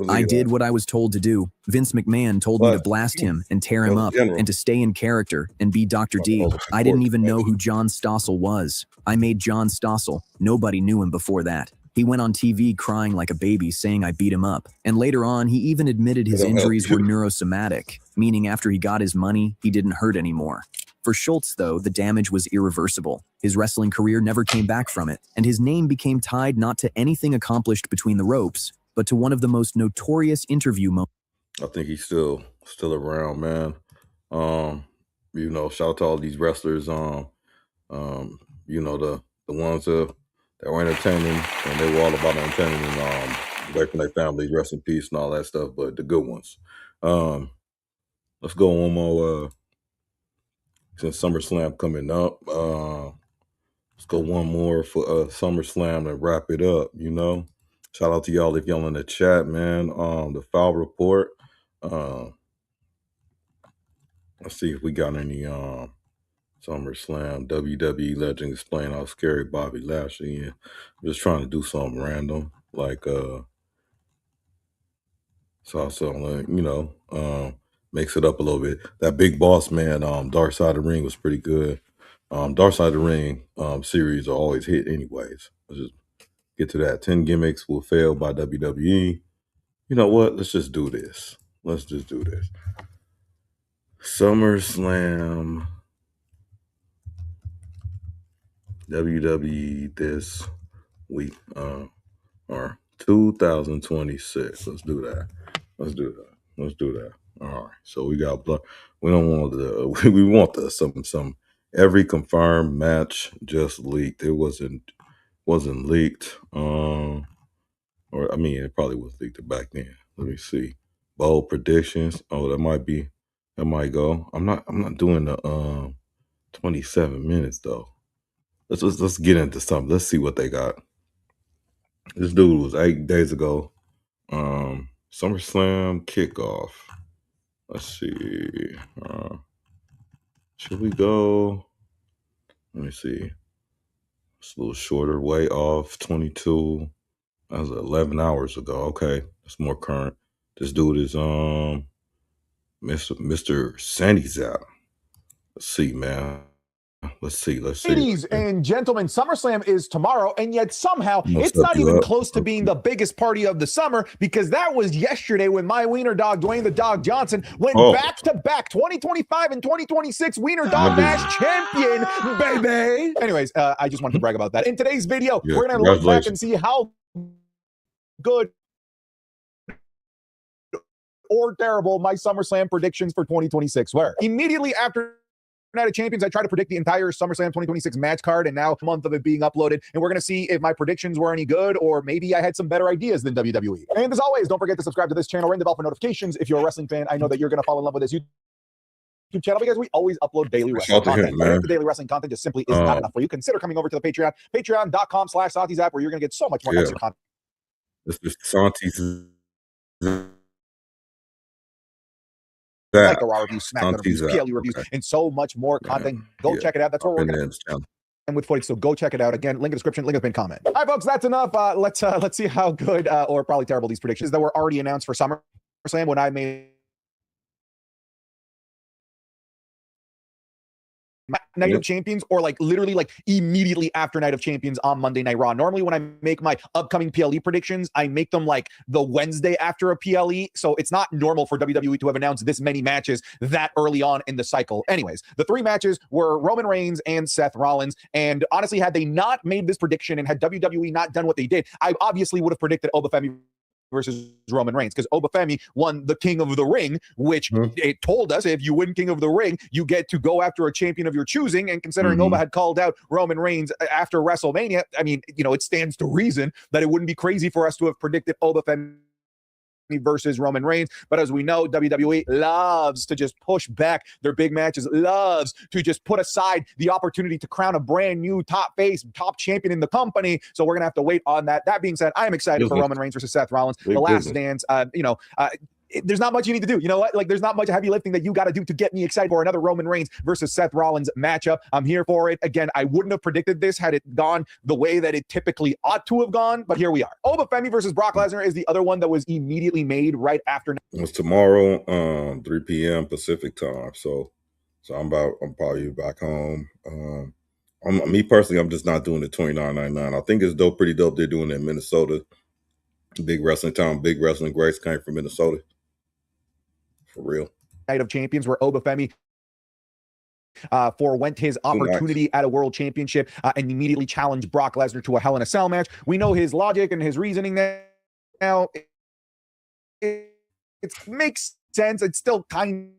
I did what I was told to do. Vince McMahon told me to blast him and tear him up and to stay in character and be Dr. D. I didn't even know who John Stossel was. I made John Stossel. Nobody knew him before that. He went on TV crying like a baby, saying I beat him up. And later on, he even admitted his injuries were neurosomatic, meaning after he got his money, he didn't hurt anymore. For Schultz, though, the damage was irreversible. His wrestling career never came back from it, and his name became tied not to anything accomplished between the ropes, but to one of the most notorious interview moments. I think he's still around, man. You know, shout out to all these wrestlers. You know, the ones that were entertaining, and they were all about entertaining and away from their families, rest in peace and all that stuff. But the good ones. Let's go one more. Since SummerSlam coming up, let's go one more for SummerSlam and wrap it up. You know, shout out to y'all if y'all in the chat, man. The Foul Report. Let's see if we got any SummerSlam WWE legend explain how scary Bobby Lashley is. I'm just trying to do something random, like so you know, mix it up a little bit. That Big Boss Man, Dark Side of the Ring was pretty good. Dark Side of the Ring series are always hit anyways. Let's just get to that. 10 gimmicks will fail by WWE. You know what? Let's just do this. Let's just do this. SummerSlam WWE this week or 2026. Let's do that. Let's do that. Let's do that. All right. So we got blood. We don't want the we want the some every confirmed match just leaked. It wasn't leaked. Or I mean it probably was leaked back then. Let me see. Bold predictions. Oh, that might go. I'm not doing the 27 minutes though. Let's get into something. Let's see what they got. This dude was 8 days ago. SummerSlam kickoff. Let's see. Should we go? Let me see. It's a little shorter. Way off. 22. That was 11 hours ago. Okay, that's more current. This dude is MrSantizap. Let's see, man. Let's see. Ladies and gentlemen, SummerSlam is tomorrow, and yet somehow it's not even close to being the biggest party of the summer, because that was yesterday when my wiener dog, Dwayne the Dog Johnson, went back-to-back 2025 and 2026 Wiener Dog Match champion, baby. Anyways, I just wanted to brag about that. In today's video, we're going to look back and see how good or terrible my SummerSlam predictions for 2026 were. Immediately after Night of Champions, I tried to predict the entire SummerSlam 2026 match card, and now a month of it being uploaded, and we're going to see if my predictions were any good, or maybe I had some better ideas than WWE. And as always, don't forget to subscribe to this channel, ring the bell for notifications. If you're a wrestling fan, I know that you're going to fall in love with this YouTube channel, because we always upload daily wrestling content. But if the daily wrestling content just simply is not enough for you, consider coming over to the Patreon, patreon.com/SantizApp, where you're going to get so much more extra content. This is SantizApp. Like the Raw reviews, SmackDown reviews, PLE reviews, and so much more content. Go check it out. That's where we're going to end with footage. So go check it out. Again, link in the description, link in the pinned comment. All right, folks, that's enough. Let's see how good or probably terrible these predictions that were already announced for SummerSlam when I made Night of Champions, or like literally like immediately after Night of Champions on Monday Night Raw. Normally when I make my upcoming PLE predictions, I make them like the Wednesday after a PLE. So it's not normal for WWE to have announced this many matches that early on in the cycle. Anyways, the 3 matches were Roman Reigns and Seth Rollins. And honestly, had they not made this prediction and had WWE not done what they did, I obviously would have predicted Obafemi versus Roman Reigns, because Obafemi won the King of the Ring, which it told us if you win King of the Ring, you get to go after a champion of your choosing. And considering Oba had called out Roman Reigns after WrestleMania, I mean, you know, it stands to reason that it wouldn't be crazy for us to have predicted Obafemi versus Roman Reigns. But as we know, WWE loves to just push back their big matches, loves to just put aside the opportunity to crown a brand new top face, top champion in the company. So we're gonna have to wait on that. That being said, I am excited for Roman Reigns versus Seth Rollins. The last dance, there's not much you need to do. You know what? Like, there's not much heavy lifting that you got to do to get me excited for another Roman Reigns versus Seth Rollins matchup. I'm here for it. Again, I wouldn't have predicted this had it gone the way that it typically ought to have gone, but here we are. Obafemi versus Brock Lesnar is the other one that was immediately made right after. It's tomorrow, 3 p.m. Pacific time. So I'm probably back home. Me personally, I'm just not doing the $29.99. I think it's pretty dope. They're doing it in Minnesota. Big wrestling town, big wrestling greats came from Minnesota. For real. Night of Champions, where Obafemi forewent his opportunity at a world championship and immediately challenged Brock Lesnar to a Hell in a Cell match. We know his logic and his reasoning now. It makes sense. It's still kind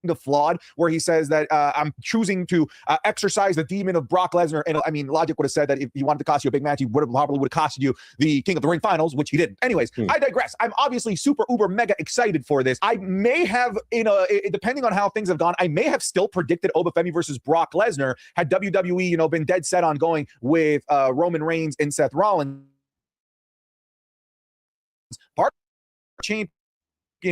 of flawed, where he says that I'm choosing to exercise the demon of Brock Lesnar. And I mean, logic would have said that if he wanted to cost you a big match, he would have costed you the King of the Ring finals, which he didn't. Anyways, I digress. I'm obviously super uber mega excited for this. I may have, depending on how things have gone, I may have still predicted Obafemi versus Brock Lesnar had WWE, been dead set on going with Roman Reigns and Seth Rollins. Part champion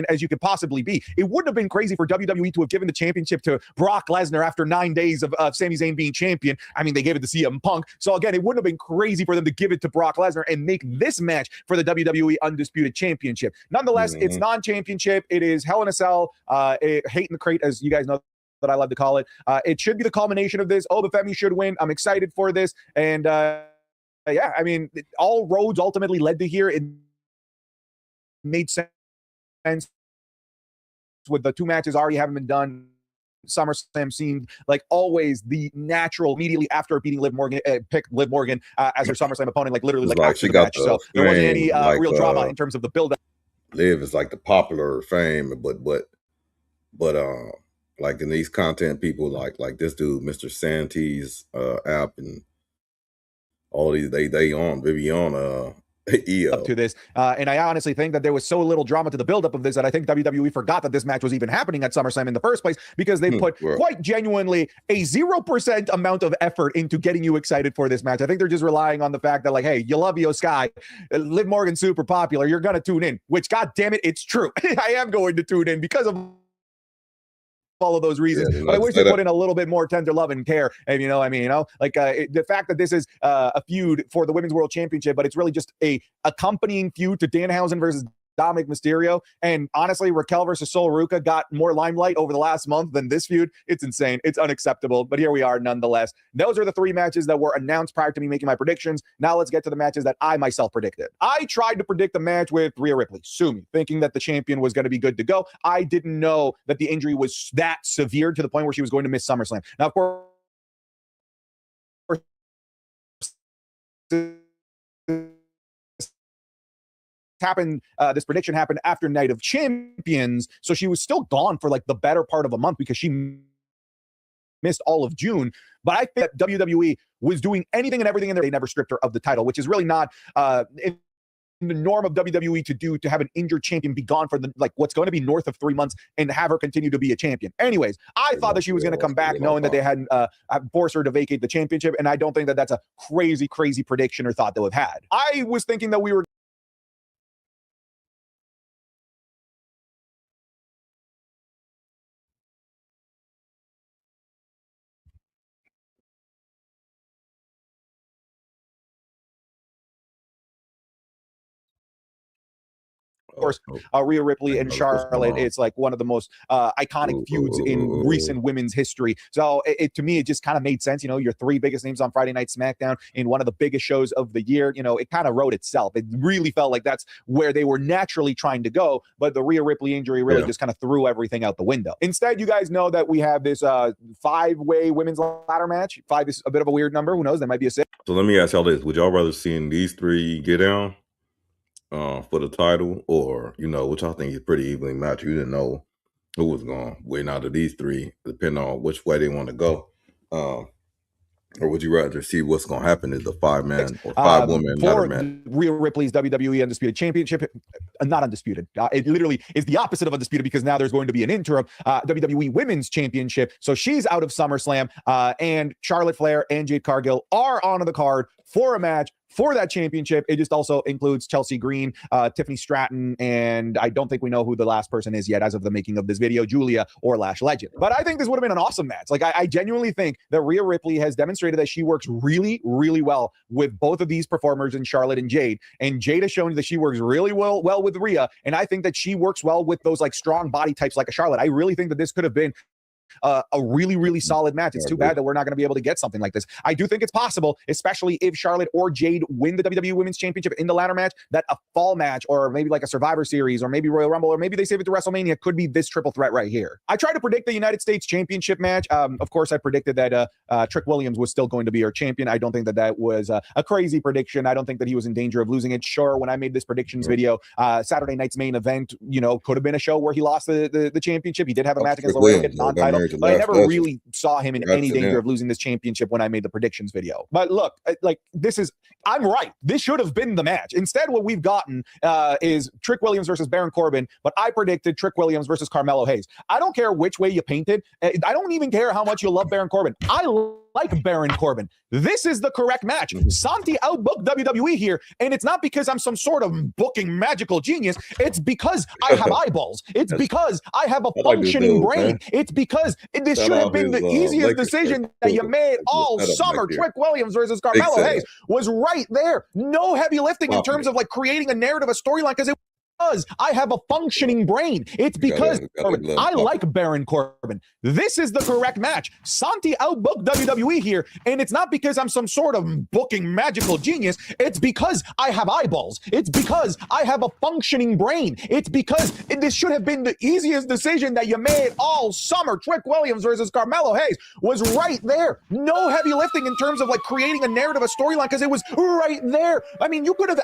as you could possibly be. It wouldn't have been crazy for WWE to have given the championship to Brock Lesnar after 9 days of Sami Zayn being champion. I mean, they gave it to CM Punk. So again, it wouldn't have been crazy for them to give it to Brock Lesnar and make this match for the WWE Undisputed Championship. Nonetheless, it's non-championship. It is Hell in a Cell, hate in the crate, as you guys know that I love to call it. It should be the culmination of this. Obafemi should win. I'm excited for this. And yeah, I mean, all roads ultimately led to here. It made sense with the 2 matches already having been done. SummerSlam seemed like always the natural immediately after beating Liv Morgan, picked Liv Morgan as her SummerSlam opponent, like literally like after she the got match. So there wasn't any real drama in terms of the build-up. Liv is like the popular fame, but like in these content people like this dude, Mr. Santis app, and all these they on Vivian up to this. And I honestly think that there was so little drama to the buildup of this that I think WWE forgot that this match was even happening at SummerSlam in the first place, because they put quite genuinely a 0% amount of effort into getting you excited for this match. I think they're just relying on the fact that, like, hey, you love Io Sky, Liv Morgan's super popular, you're going to tune in, which, God damn it, it's true. I am going to tune in because of all of those reasons, but I wish they put in a little bit more tender love and care. And the fact that this is a feud for the Women's World Championship, but it's really just a accompanying feud to Danhausen versus Dominic Mysterio. And honestly, Raquel versus Sol Ruca got more limelight over the last month than this feud. It's insane. It's unacceptable. But here we are nonetheless. Those are the 3 matches that were announced prior to me making my predictions. Now let's get to the matches that I myself predicted. I tried to predict the match with Rhea Ripley, sue me, thinking that the champion was going to be good to go. I didn't know that the injury was that severe to the point where she was going to miss SummerSlam. Now, of course, this prediction happened after Night of Champions, so she was still gone for like the better part of a month because she missed all of June. But I think that WWE was doing anything and everything in there. They never stripped her of the title, which is really not in the norm of WWE to have an injured champion be gone for what's going to be north of 3 months and have her continue to be a champion. Anyways, I thought that she was going to come back knowing that they hadn't forced her to vacate the championship, and I don't think that that's a crazy prediction or thought that we've had. I was thinking that we were of course, Rhea Ripley and Charlotte. It's like one of the most iconic feuds in recent women's history. So to me, it just kind of made sense. Your 3 biggest names on Friday Night SmackDown in one of the biggest shows of the year. It kind of wrote itself. It really felt like that's where they were naturally trying to go. But the Rhea Ripley injury really just kind of threw everything out the window. Instead, you guys know that we have this 5-way women's ladder match. 5 is a bit of a weird number. Who knows? There might be a 6. So let me ask y'all this. Would y'all rather seeing these 3 get down for the title, or which I think is pretty evenly matched? You didn't know who was going to win out of these 3, depending on which way they want to go. Or would you rather see what's going to happen is the 5-man or 5-woman ladder match? Rhea Ripley's WWE Undisputed Championship, not undisputed. It literally is the opposite of undisputed, because now there's going to be an interim WWE Women's Championship. So she's out of SummerSlam, and Charlotte Flair and Jade Cargill are on the card for a match for that championship. It just also includes Chelsea Green, Tiffany Stratton, and I don't think we know who the last person is yet as of the making of this video, Julia or Lash Legend. But I think this would have been an awesome match. Like, I genuinely think that Rhea Ripley has demonstrated that she works really, really well with both of these performers in Charlotte and Jade. And Jade has shown that she works really well with Rhea. And I think that she works well with those like strong body types like a Charlotte. I really think that this could have been a really solid match. It's too bad that we're not going to be able to get something like this. I do think it's possible, especially if Charlotte or Jade win the WWE Women's Championship in the ladder match, that a fall match or maybe like a Survivor Series or maybe Royal Rumble or maybe they save it to WrestleMania could be this triple threat right here. I tried to predict the United States Championship match. Of course, I predicted that Trick Williams was still going to be our champion. I don't think that was a crazy prediction. I don't think that he was in danger of losing it. Sure, when I made this predictions video, Saturday night's main event, could have been a show where he lost the championship. He did have a match against Laredo, non-title, but I never really saw him in any danger of losing this championship when I made the predictions video. But look, like I'm right. This should have been the match. Instead, what we've gotten is Trick Williams versus Baron Corbin, but I predicted Trick Williams versus Carmelo Hayes. I don't care which way you paint it. I don't even care how much you love Baron Corbin. I like Baron Corbin. This is the correct match. Santi outbooked WWE here, and it's not because I'm some sort of booking magical genius. It's because I have eyeballs. It's because I have a functioning brain. It's because this should have been the easiest decision that you made all summer. Trick Williams versus Carmelo Hayes was right there. No heavy lifting in terms of like creating a narrative, a storyline, because I have a functioning brain. It's because I like Baron Corbin. This is the correct match. Santi outbooked WWE here, and it's not because I'm some sort of booking magical genius. It's because I have eyeballs. It's because I have a functioning brain. It's because this should have been the easiest decision that you made all summer. Trick Williams versus Carmelo Hayes was right there. No heavy lifting in terms of like creating a narrative, a storyline, because it was right there. I mean, you could have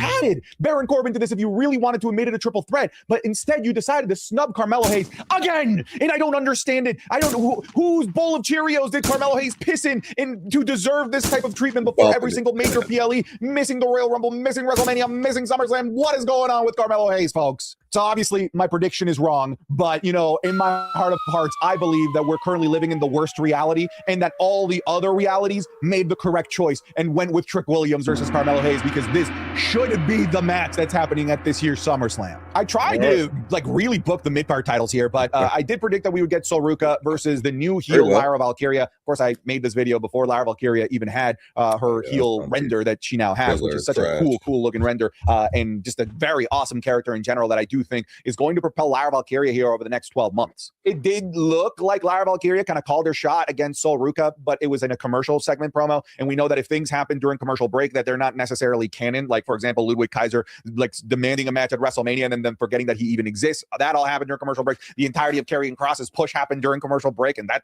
added Baron Corbin to this if you really wanted to have made it a triple threat, but instead you decided to snub Carmelo Hayes again, and I don't understand it. I don't know whose bowl of Cheerios did Carmelo Hayes piss in to deserve this type of treatment before every single major PLE, missing the Royal Rumble, missing WrestleMania, missing SummerSlam. What is going on with Carmelo Hayes, folks? So obviously my prediction is wrong, but in my heart of hearts, I believe that we're currently living in the worst reality and that all the other realities made the correct choice and went with Trick Williams versus Carmelo Hayes, because this should be the match that's happening at this year's SummerSlam. I tried to really book the mid-card titles here, but I did predict that we would get Sol Ruca versus the new heel Lyra Valkyria. Of course, I made this video before Lyra Valkyria even had her heel render that she now has, which is such a cool looking render and just a very awesome character in general that I do think is going to propel Lyra Valkyria here over the next 12 months. It did look like Lyra Valkyria kind of called her shot against Sol Ruca, but it was in a commercial segment promo, and we know that if things happen during commercial break that they're not necessarily canon, like for example Ludwig Kaiser like demanding a match at WrestleMania and then forgetting that he even exists, that all happened during commercial break. The entirety of Karrion Kross's push happened during commercial break, and that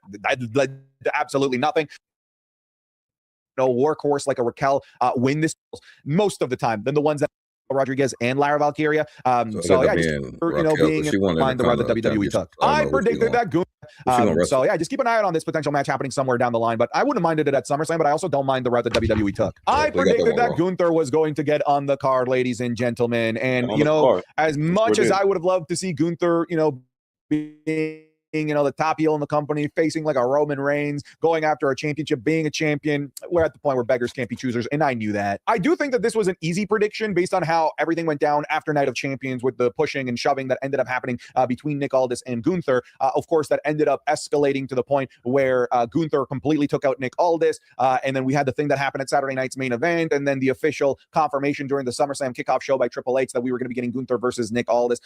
led to absolutely nothing. Workhorse like a Raquel win this most of the time than the ones that Rodriguez and Lyra Valkyria. So yeah, being in mind the route that WWE took. I predicted that Gunther. So yeah, just keep an eye out on this potential match happening somewhere down the line. But I wouldn't have minded it at SummerSlam, but I also don't mind the route that WWE took. I predicted that Gunther was going to get on the card, ladies and gentlemen. And as much as I would have loved to see Gunther, being the top heel in the company, facing like a Roman Reigns, going after a championship, being a champion, we're at the point where beggars can't be choosers, and I knew that. I do think that this was an easy prediction based on how everything went down after Night of Champions with the pushing and shoving that ended up happening between Nick Aldis and Gunther. Of course, that ended up escalating to the point where Gunther completely took out Nick Aldis, and then we had the thing that happened at Saturday night's main event, and then the official confirmation during the SummerSlam kickoff show by Triple H that we were going to be getting Gunther versus Nick Aldis.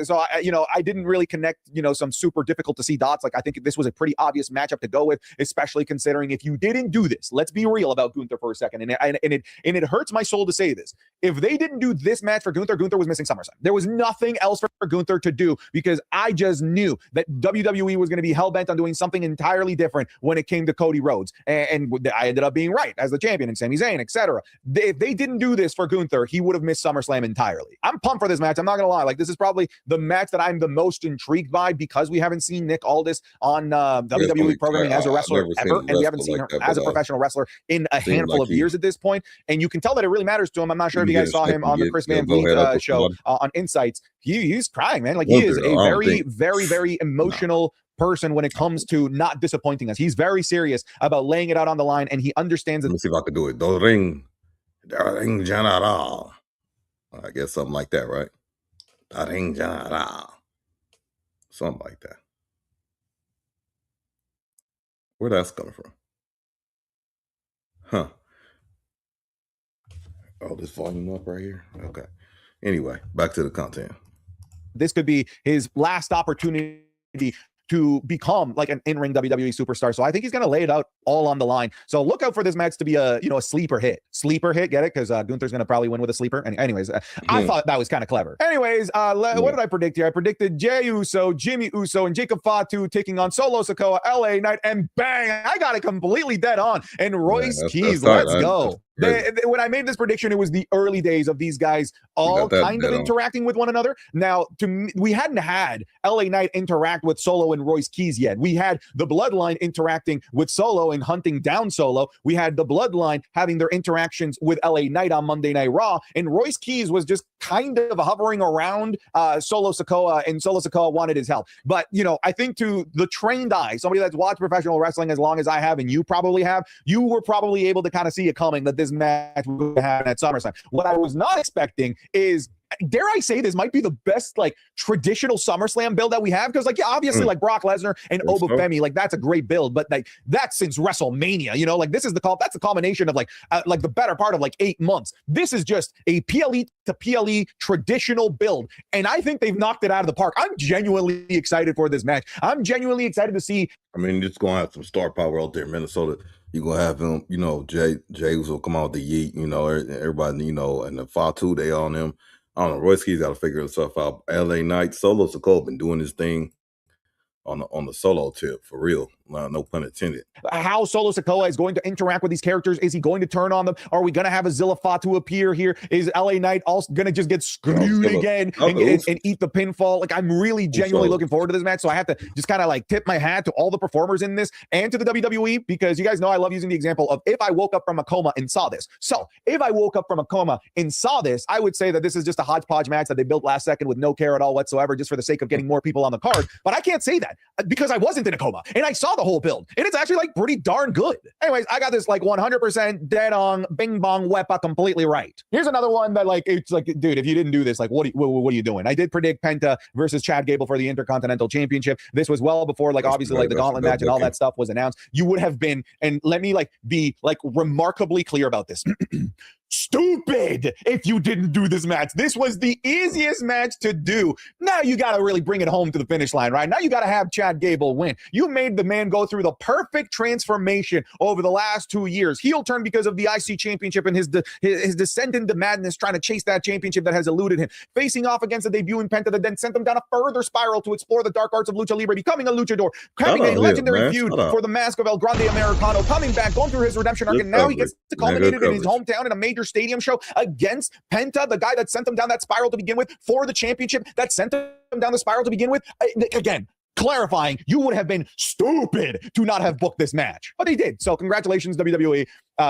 So I didn't really connect, some super difficult to see dots. Like, I think this was a pretty obvious matchup to go with, especially considering if you didn't do this, let's be real about Gunther for a second. And it hurts my soul to say this. If they didn't do this match for Gunther, Gunther was missing SummerSlam. There was nothing else for Gunther to do, because I just knew that WWE was going to be hell-bent on doing something entirely different when it came to Cody Rhodes. And I ended up being right as the champion and Sami Zayn, etc. If they didn't do this for Gunther, he would have missed SummerSlam entirely. I'm pumped for this match. I'm not going to lie. Like, this is probably the match that I'm the most intrigued by, because we haven't seen Nick Aldis on WWE programming as a wrestler ever, and we haven't seen her as a professional wrestler in a handful of years at this point. And you can tell that it really matters to him. I'm not sure if you guys saw him on the Chris Van Vliet show on Insights. He's crying, man. Like, he is a very, very, very emotional person when it comes to not disappointing us. He's very serious about laying it out on the line, and he understands it. Let me see if I can do it. The ring general. I guess something like that, right? The ring general. Something like that. Where that's coming from? Huh. Oh, this volume up right here? Okay. Anyway, back to the content. This could be his last opportunity to become like an in-ring WWE superstar. So I think he's going to lay it out all on the line. So look out for this match to be a, a sleeper hit. Sleeper hit, get it? Because Gunther's going to probably win with a sleeper. And anyways, I thought that was kind of clever. Anyways, what did I predict here? I predicted Jey Uso, Jimmy Uso, and Jacob Fatu taking on Solo Sikoa, LA Knight, and bang, I got it completely dead on. And Royce Keys, let's go. When I made this prediction, it was the early days of these guys all kind of interacting with one another. Now, we hadn't had LA Knight interact with Solo and Royce Keys yet. We had the Bloodline interacting with Solo and hunting down Solo. We had the Bloodline having their interactions with LA Knight on Monday Night Raw, and Royce Keys was just kind of hovering around Solo Sikoa, and Solo Sikoa wanted his help. But, I think to the trained eye, somebody that's watched professional wrestling as long as I have, and you probably have, you were probably able to kind of see it coming that this match was going to happen at SummerSlam. What I was not expecting is, dare I say, this might be the best traditional SummerSlam build that we have, because obviously Brock Lesnar and Oba Femi, that's a great build, but that's since WrestleMania, this is that's a combination of the better part of 8 months. This is just a PLE to PLE traditional build, and I think they've knocked it out of the park. I'm genuinely excited for this match. I'm genuinely excited to see. I mean, it's gonna have some star power out there in Minnesota. You're gonna have him, Jay will come out the Yeet, everybody, and the Fatu, they on him. I don't know. Royce Keys got to figure himself out. LA Knight, Solo Sikoa been doing his thing on the solo tip, for real. No pun intended. How Solo Sikoa is going to interact with these characters. Is he going to turn on them? Are we going to have a Zilla Fatu appear here? Is LA Knight also going to just get screwed again and eat the pinfall? I'm really genuinely looking forward to this match. So I have to just kind of tip my hat to all the performers in this and to the WWE, because you guys know I love using the example of if I woke up from a coma and saw this. So if I woke up from a coma and saw this, I would say that this is just a hodgepodge match that they built last second with no care at all whatsoever, just for the sake of getting more people on the card. But I can't say that because I wasn't in a coma and I saw the whole build, and it's actually pretty darn good. Anyways, I got this 100% dead on, bing bong wepa, completely right. Here's another one that it's dude, if you didn't do this, what are you doing? I did predict Penta versus Chad Gable for the Intercontinental Championship. This was well before obviously the gauntlet match and all that stuff was announced. You would have been, and let me be remarkably clear about this. Stupid if you didn't do this match. This was the easiest match to do. Now you got to really bring it home to the finish line, right? Now you got to have Chad Gable win. You made the man go through the perfect transformation over the last 2 years. Heel turn because of the IC championship and his descent into madness, trying to chase that championship that has eluded him. Facing off against the debuting Penta that then sent him down a further spiral to explore the dark arts of Lucha Libre, becoming a luchador, having a legendary feud for the mask of El Grande Americano, coming back, going through his redemption arc, and now he gets to culminate it in his hometown in a major stadium show against Penta, the guy that sent him down that spiral to begin with, for the championship that sent him down the spiral to begin with. Again, clarifying, you would have been stupid to not have booked this match, but they did. So congratulations, WWE.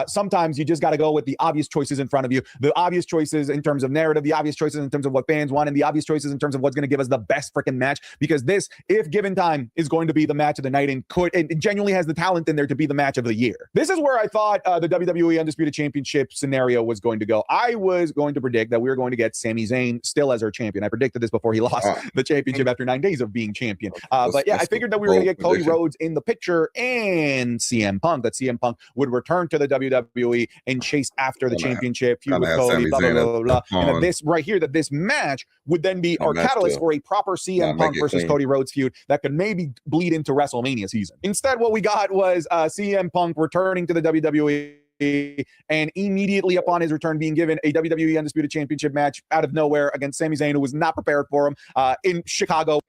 Sometimes you just got to go with the obvious choices in front of you, the obvious choices in terms of narrative, the obvious choices in terms of what fans want, and the obvious choices in terms of what's going to give us the best freaking match, because this, if given time, is going to be the match of the night, and it genuinely has the talent in there to be the match of the year. This is where I thought the WWE Undisputed Championship scenario was going to go. I was going to predict that we were going to get Sami Zayn still as our champion. I predicted this before he lost the championship after 9 days of being champion. But yeah, I figured that we were going to get Cody Rhodes in the picture and CM Punk, that CM Punk would return to the WWE and chase after the championship, feud with Cody, blah, blah, blah, blah. And that this right here, that this match would then be our catalyst for a proper CM Punk versus Cody Rhodes feud that could maybe bleed into WrestleMania season. Instead, what we got was CM Punk returning to the WWE, and immediately upon his return being given a WWE Undisputed Championship match out of nowhere against Sami Zayn, who was not prepared for him in Chicago.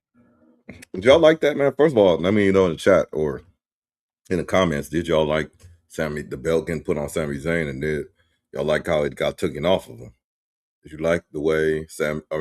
Did y'all like that, man? First of all, let me know in the chat or in the comments, did y'all like the belt getting put on Sami Zayn, and did y'all like how it got taken off of him? Did you like the way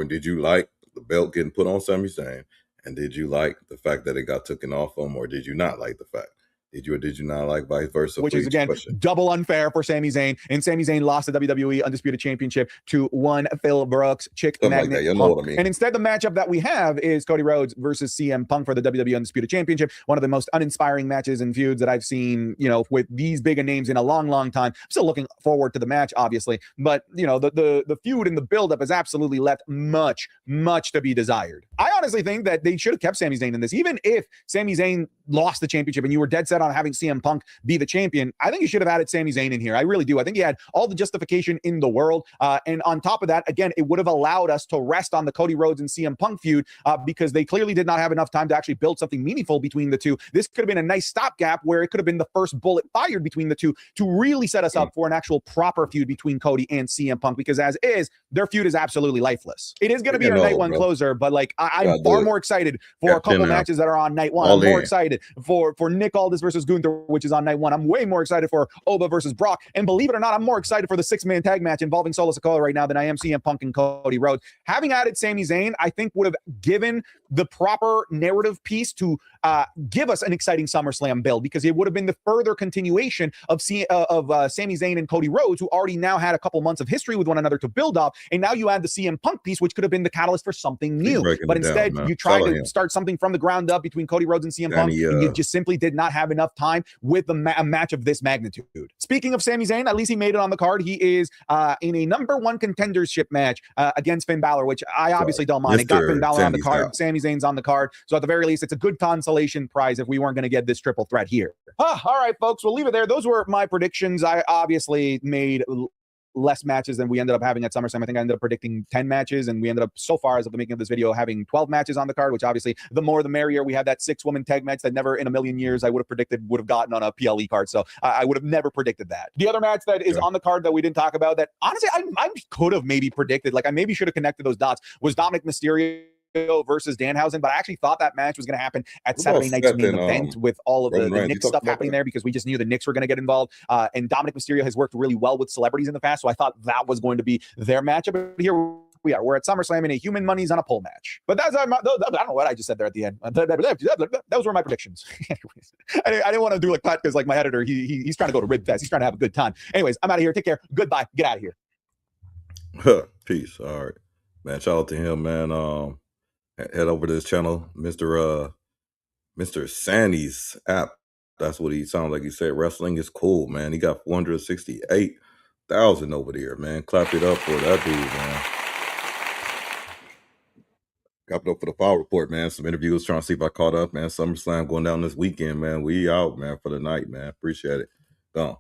did you like the belt getting put on Sami Zayn, and did you like the fact that it got taken off him, or did you not like the fact? Did you or did you not like vice versa? Which is, again, double unfair for Sami Zayn. And Sami Zayn lost the WWE Undisputed Championship to one Phil Brooks, Chick Magnet like, you know what I mean. And instead, the matchup that we have is Cody Rhodes versus CM Punk for the WWE Undisputed Championship. One of the most uninspiring matches and feuds that I've seen, with these big names in a long, long time. I'm still looking forward to the match, obviously. But, the feud and the buildup has absolutely left much, much to be desired. I honestly think that they should have kept Sami Zayn in this. Even if Sami Zayn lost the championship and you were dead set set on having CM Punk be the champion, I think you should have added Sami Zayn in here. I really do. I think he had all the justification in the world. And on top of that, again, it would have allowed us to rest on the Cody Rhodes and CM Punk feud because they clearly did not have enough time to actually build something meaningful between the two. This could have been a nice stopgap where it could have been the first bullet fired between the two to really set us up for an actual proper feud between Cody and CM Punk, because as is, their feud is absolutely lifeless. It is going to be our night one closer, but like I'm far more excited for a couple matches that are on night one. I'm more excited for Nick Aldis versus Gunther, which is on night one. I'm way more excited for Oba versus Brock. And believe it or not, I'm more excited for the 6-man tag match involving Solo Sikoa right now than I am CM Punk and Cody Rhodes. Having added Sami Zayn, I think would have given the proper narrative piece to give us an exciting SummerSlam build, because it would have been the further continuation of Sami Zayn and Cody Rhodes, who already now had a couple months of history with one another to build up. And now you add the CM Punk piece, which could have been the catalyst for something new. But instead, you tried to start something from the ground up between Cody Rhodes and CM Punk, and you just simply did not have enough time with a match of this magnitude. Speaking of Sami Zayn, at least he made it on the card. He is in a #1 contendership match against Finn Balor, which I obviously don't mind. It got Finn Balor on the card. Sami Zayn's on the card. So at the very least, it's a good consolation prize if we weren't going to get this triple threat here. All right, folks, we'll leave it there. Those were my predictions. I obviously made less matches than we ended up having at SummerSlam. I think I ended up predicting 10 matches, and we ended up, so far as of the making of this video, having 12 matches on the card, which obviously the more the merrier. We had that 6-woman tag match that never in a million years I would have predicted would have gotten on a PLE card, so I would have never predicted that. The other match that is on the card that we didn't talk about, that honestly I could have maybe predicted, like I maybe should have connected those dots, was Dominic Mysterio versus Danhausen, but I actually thought that match was going to happen at Saturday night's main event with all of the Knicks stuff happening there, because we just knew the Knicks were going to get involved. And Dominic Mysterio has worked really well with celebrities in the past, so I thought that was going to be their matchup. But here we are. We're at SummerSlam in a human money's on a pole match. But that's I don't know what I just said there at the end. Those were my predictions. Anyways, I didn't want to do like that because like my editor, he's trying to go to Rib Fest. He's trying to have a good time. Anyways, I'm out of here. Take care. Goodbye. Get out of here. Peace. All right, man. Shout out to him, man. Head over to his channel, Mr. Sandy's-app. That's what he sounds like. He said wrestling is cool, man. He got 468,000 over there, man. Clap it up for that dude, man. Clap it up for the Power Report, man. Some interviews, trying to see if I caught up, man. SummerSlam going down this weekend, man. We out, man, for the night, man. Appreciate it. Gone.